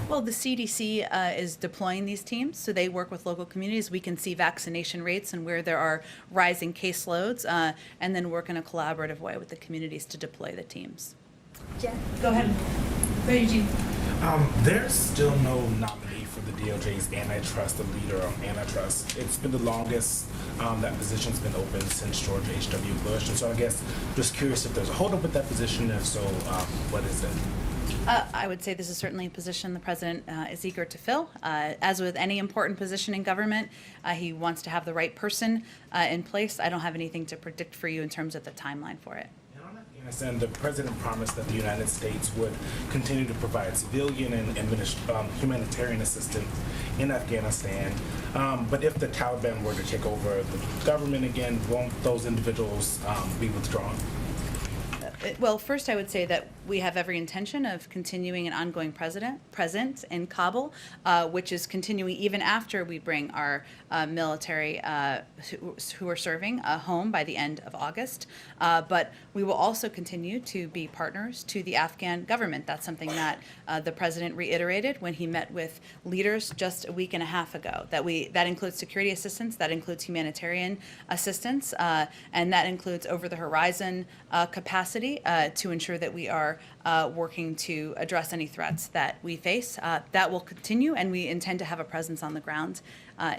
Well, the CDC is deploying these teams, so they work with local communities. We can see vaccination rates and where there are rising caseloads, and then work in a collaborative way with the communities to deploy the teams. Jen? Go ahead. Go ahead, Eugene. There's still no nominee for the DOJ's antitrust, the leader of antitrust. It's been the longest that position's been open since George H.W. Bush, and so I guess just curious if there's a holdup with that position. If so, what is it? I would say this is certainly a position the president is eager to fill. As with any important position in government, he wants to have the right person in place. I don't have anything to predict for you in terms of the timeline for it. And the president promised that the United States would continue to provide civilian and humanitarian assistance in Afghanistan. But if the Taliban were to take over the government again, won't those individuals be withdrawn? Well, first I would say that we have every intention of continuing an ongoing presence in Kabul, which is continuing even after we bring our military who are serving home by the end of August. But we will also continue to be partners to the Afghan government. That's something that the president reiterated when he met with leaders just a week and a half ago. That includes security assistance, that includes humanitarian assistance, and that includes over-the-horizon capacity to ensure that we are working to address any threats that we face. That will continue, and we intend to have a presence on the ground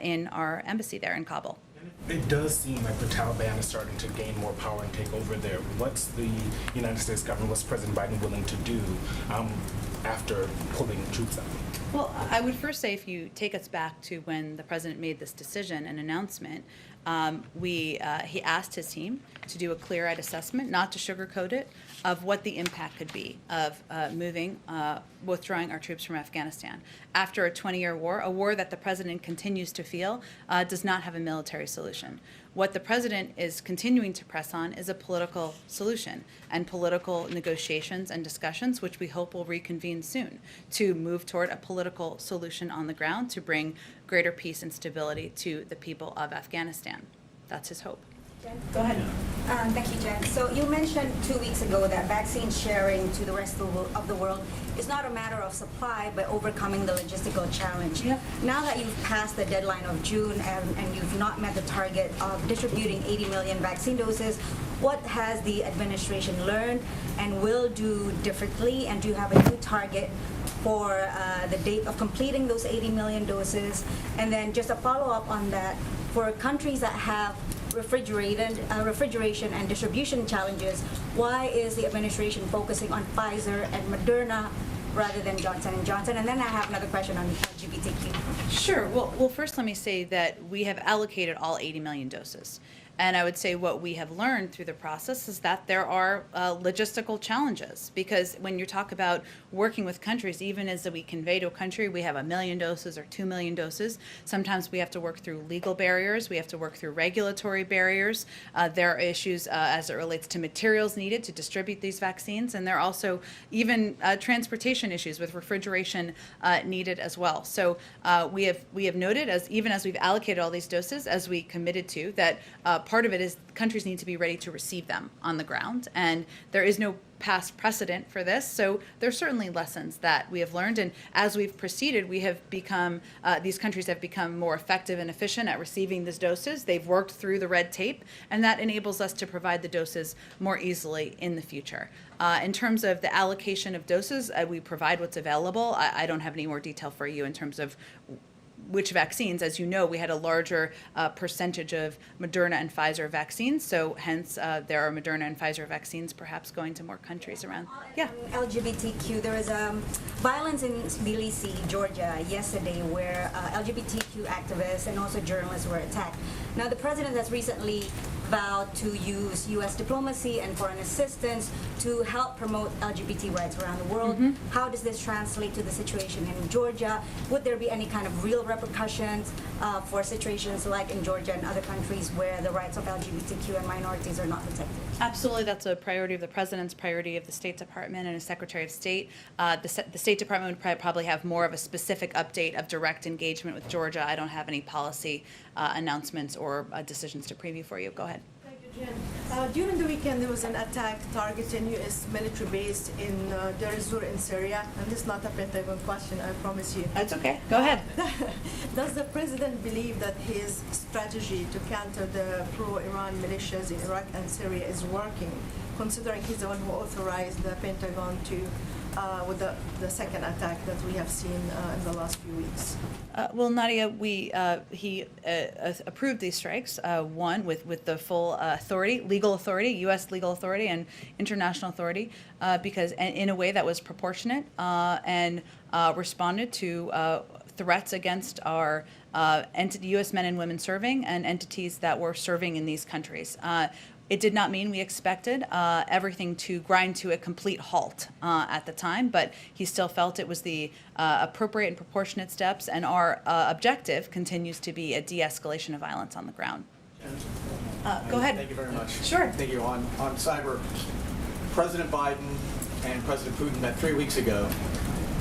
in our embassy there in Kabul. It does seem like the Taliban is starting to gain more power and take over there. What's the United States government, what's President Biden willing to do after pulling troops out? Well, I would first say if you take us back to when the president made this decision and announcement, he asked his team to do a clear-eyed assessment, not to sugarcoat it, of what the impact could be of withdrawing our troops from Afghanistan. After a 20-year war, a war that the president continues to feel does not have a military solution. What the president is continuing to press on is a political solution and political negotiations and discussions, which we hope will reconvene soon, to move toward a political solution on the ground to bring greater peace and stability to the people of Afghanistan. That's his hope. Jen? Go ahead. Thank you, Jen. So you mentioned 2 weeks ago that vaccine sharing to the rest of the world is not a matter of supply, but overcoming the logistical challenge. Yeah. Now that you've passed the deadline of June and you've not met the target of distributing 80 million vaccine doses, what has the administration learned and will do differently? And do you have a new target for the date of completing those 80 million doses? And then just a follow-up on that, for countries that have refrigeration and distribution challenges, why is the administration focusing on Pfizer and Moderna rather than Johnson & Johnson? And then I have another question on LGBTQ. Sure. Well, first let me say that we have allocated all 80 million doses. And I would say what we have learned through the process is that there are logistical challenges, because when you talk about working with countries, even as we convey to a country, we have 1 million doses or 2 million doses, sometimes we have to work through legal barriers, we have to work through regulatory barriers. There are issues as it relates to materials needed to distribute these vaccines, and there are also even transportation issues with refrigeration needed as well. So we have noted, even as we've allocated all these doses, as we committed to, that part of it is countries need to be ready to receive them on the ground, and there is no past precedent for this. So there's certainly lessons that we have learned, and as we've proceeded, we have become, these countries have become more effective and efficient at receiving these doses. They've worked through the red tape, and that enables us to provide the doses more easily in the future. In terms of the allocation of doses, we provide what's available. I don't have any more detail for you in terms of which vaccines. As you know, we had a larger percentage of Moderna and Pfizer vaccines, so hence there are Moderna and Pfizer vaccines perhaps going to more countries around. Yeah. LGBTQ, there was violence in Tbilisi, Georgia, yesterday, where LGBTQ activists and also journalists were attacked. Now, the president has recently vowed to use U.S. diplomacy and foreign assistance to help promote LGBT rights around the world. How does this translate to the situation in Georgia? Would there be any kind of real repercussions for situations like in Georgia and other countries where the rights of LGBTQ and minorities are not protected? Absolutely, that's a priority of the president's, priority of the State Department and the Secretary of State. The State Department would probably have more of a specific update of direct engagement with Georgia. I don't have any policy announcements or decisions to preview for you. Go ahead. During the weekend, there was an attack targeting U.S. military base in Deir ez-Zor in Syria, and this is not a Pentagon question, I promise you. That's okay. Go ahead. Does the president believe that his strategy to counter the pro-Iran militias in Iraq and Syria is working, considering he's the one who authorized the Pentagon to with the second attack that we have seen in the last few weeks? Well, Nadia, he approved these strikes, one with the full authority, legal authority, U.S. legal authority and international authority, because in a way that was proportionate and responded to threats against our U.S. men and women serving and entities that were serving in these countries. It did not mean we expected everything to grind to a complete halt at the time, but he still felt it was the appropriate and proportionate steps, and our objective continues to be a de-escalation of violence on the ground. Go ahead. Thank you very much. Sure. Thank you. On cyber, President Biden and President Putin met 3 weeks ago,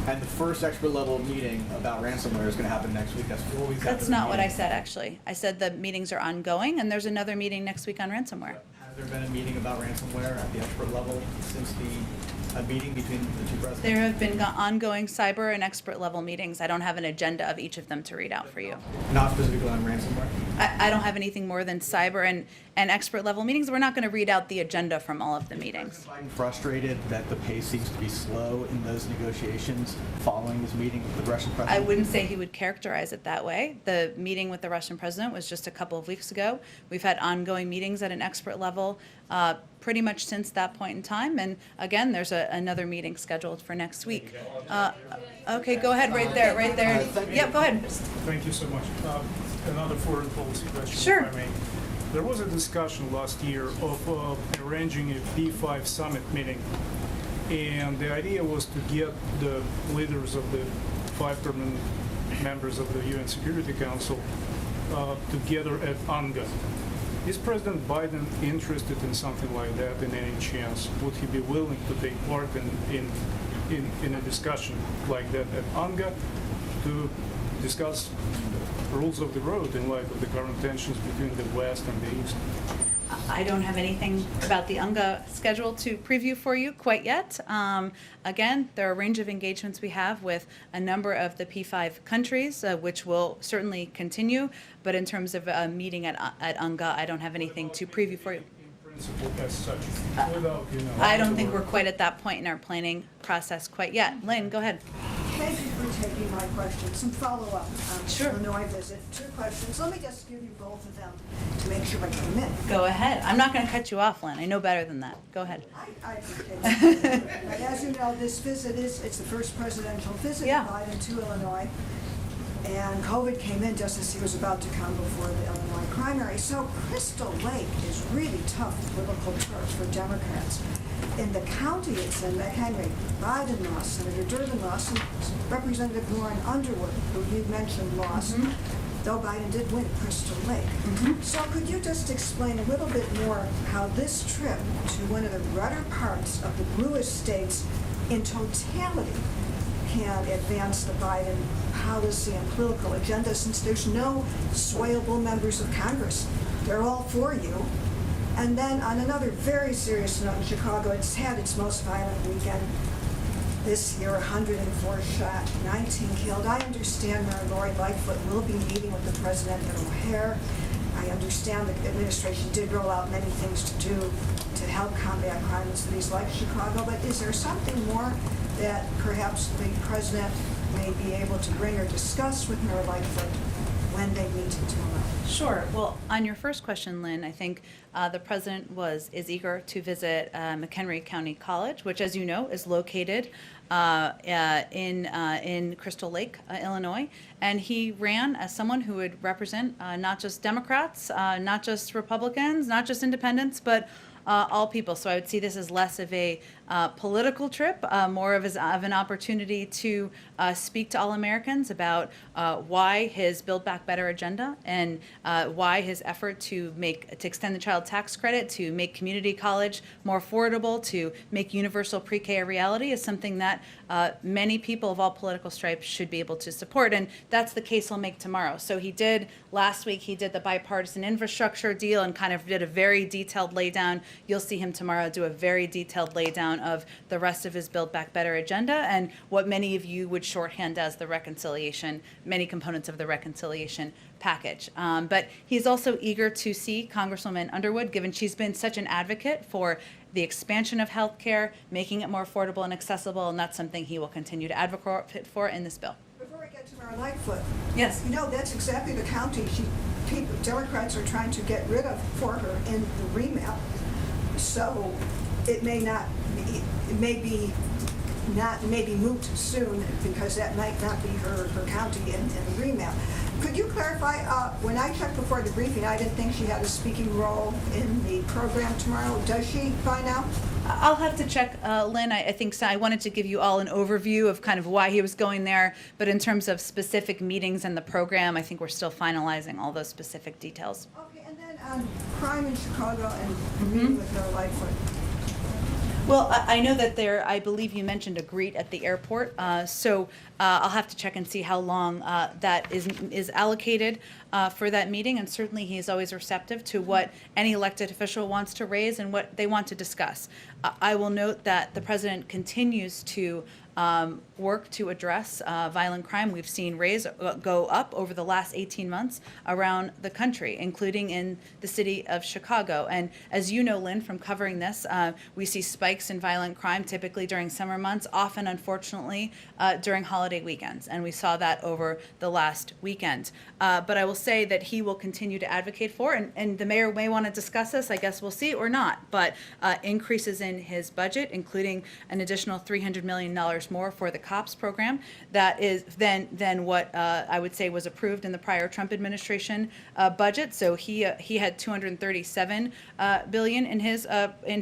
and the first expert-level meeting about ransomware is going to happen next week. That's 4 weeks after That's the not what I meeting. said, actually. I said the meetings are ongoing, and there's another meeting next week on ransomware. Has there been a meeting about ransomware at the expert level since the meeting between the two presidents? There have been ongoing cyber and expert level meetings. I don't have an agenda of each of them to read out for you. Not specifically on ransomware? I don't have anything more than cyber and expert level meetings. We're not going to read out the agenda from all of the meetings. I'm frustrated that the pace seems to be slow in those negotiations following this meeting with the Russian president. I wouldn't say he would characterize it that way. The meeting with the Russian president was just a couple of weeks ago. We've had ongoing meetings at an expert level pretty much since that point in time. And again, there's another meeting scheduled for next week. Okay, go ahead, right there, right there. Yep, go ahead. Thank you so much. Another foreign policy question, Sure. if I may. There was a discussion last year of arranging a P5 summit meeting, and the idea was to get the leaders of the 5 permanent members of the UN Security Council together at UNGA. Is President Biden interested in something like that in any chance? Would he be willing to take part in a discussion like that at UNGA to discuss rules of the road in light of the current tensions between the West and the East? I don't have anything about the UNGA schedule to preview for you quite yet. Again, there are a range of engagements we have with a number of the P5 countries, which will certainly continue. But in terms of a meeting at UNGA, I don't have anything to preview for you. Principle as such, without, I don't think we're quite at that point in our planning process quite yet. Lynn, go ahead. Thank you for taking my question. Some follow-up on Sure. Illinois visit. 2 questions. Let me just give you both of them to make sure I commit. Go ahead. I'm not going to cut you off, Lynn. I know better than that. Go ahead. I appreciate it. But as you know, this visit it's the first presidential visit of Biden to Illinois. And COVID came in just as he was about to come before the Illinois primary. so Crystal Lake is really tough political turf for Democrats. In the county it's in, McHenry, Biden lost, Senator Durbin lost, and Representative Lauren Underwood, who you mentioned, lost, though Biden did win Crystal Lake. So could you just explain a little bit more how this trip to one of the redder parts of the bluest states in totality can advance the Biden policy and political agenda, since there's no swayable members of Congress. They're all for you. And then on another very serious note, in Chicago, it's had its most violent weekend this year, 104 shot, 19 killed. I understand Mayor Lori Lightfoot will be meeting with the president at O'Hare. I understand the administration did roll out many things to do to help combat crime in cities like Chicago, but is there something more that perhaps the president may be able to bring or discuss with Mayor Lightfoot when they meet tomorrow? Sure. Well, on your first question, Lynn, I think the president is eager to visit McHenry County College, which, as you know, is located in Crystal Lake, Illinois, and he ran as someone who would represent not just Democrats, not just Republicans, not just independents, but all people. So I would see this as less of a political trip, more of an opportunity to speak to all Americans about why his Build Back Better agenda and why his effort to extend the child tax credit, to make community college more affordable, to make universal pre-K a reality is something that many people of all political stripes should be able to support. And that's the case he'll make tomorrow. So last week he did the bipartisan infrastructure deal and kind of did a very detailed laydown. You'll see him tomorrow do a very detailed laydown of the rest of his Build Back Better agenda and what many of you would shorthand as the reconciliation, many components of the reconciliation package. But he's also eager to see Congresswoman Underwood, given she's been such an advocate for the expansion of health care, making it more affordable and accessible, and that's something he will continue to advocate for in this bill. Before we get to Mayor Lightfoot, yes, you know, that's exactly the county Democrats are trying to get rid of for her in the remap. So it may be moot soon, because that might not be her county in the remap. Could you clarify, when I checked before the briefing, I didn't think she had a speaking role in the program tomorrow. Does she by now? I'll have to check, Lynn. I think so. I wanted to give you all an overview of kind of why he was going there, but in terms of specific meetings and the program, I think we're still finalizing all those specific details. Okay, and then on crime in Chicago and meeting with Mayor Lightfoot. Well, I know that I believe you mentioned a greet at the airport, so I'll have to check and see how long that is allocated for that meeting, and certainly he is always receptive to what any elected official wants to raise and what they want to discuss. I will note that the president continues to work to address violent crime. We've seen go up over the last 18 months around the country, including in the city of Chicago. And as you know, Lynn, from covering this, we see spikes in violent crime typically during summer months, often, unfortunately, during holiday weekends. And we saw that over the last weekend. But I will say that he will continue to advocate for, and the mayor may want to discuss this, I guess we'll see, or not, but increases in his budget, including an additional $300 million more for the COPS program. That is than what I would say was approved in the prior Trump administration budget. So he had $237 billion in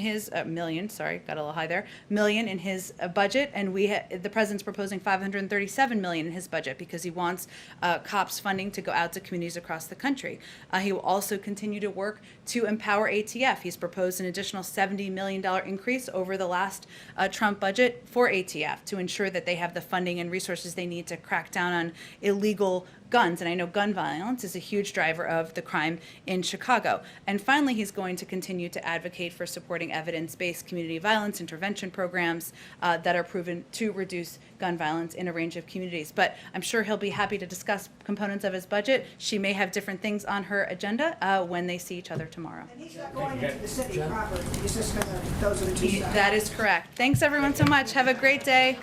his million. Sorry, got a little high there. Million in his budget, and the president's proposing $537 million in his budget because he wants COPS funding to go out to communities across the country. He will also continue to work to empower ATF. He's proposed an additional $70 million increase over the last Trump budget for ATF to ensure that they have the funding and resources they need to crack down on illegal guns. And I know gun violence is a huge driver of the crime in Chicago. And finally, he's going to continue to advocate for supporting evidence-based community violence intervention programs that are proven to reduce gun violence in a range of communities. But I'm sure he'll be happy to discuss components of his budget. She may have different things on her agenda when they see each other tomorrow. And he's not going into the city proper. He's just going to, those are the two sides. That is correct. Thanks everyone so much. Have a great day.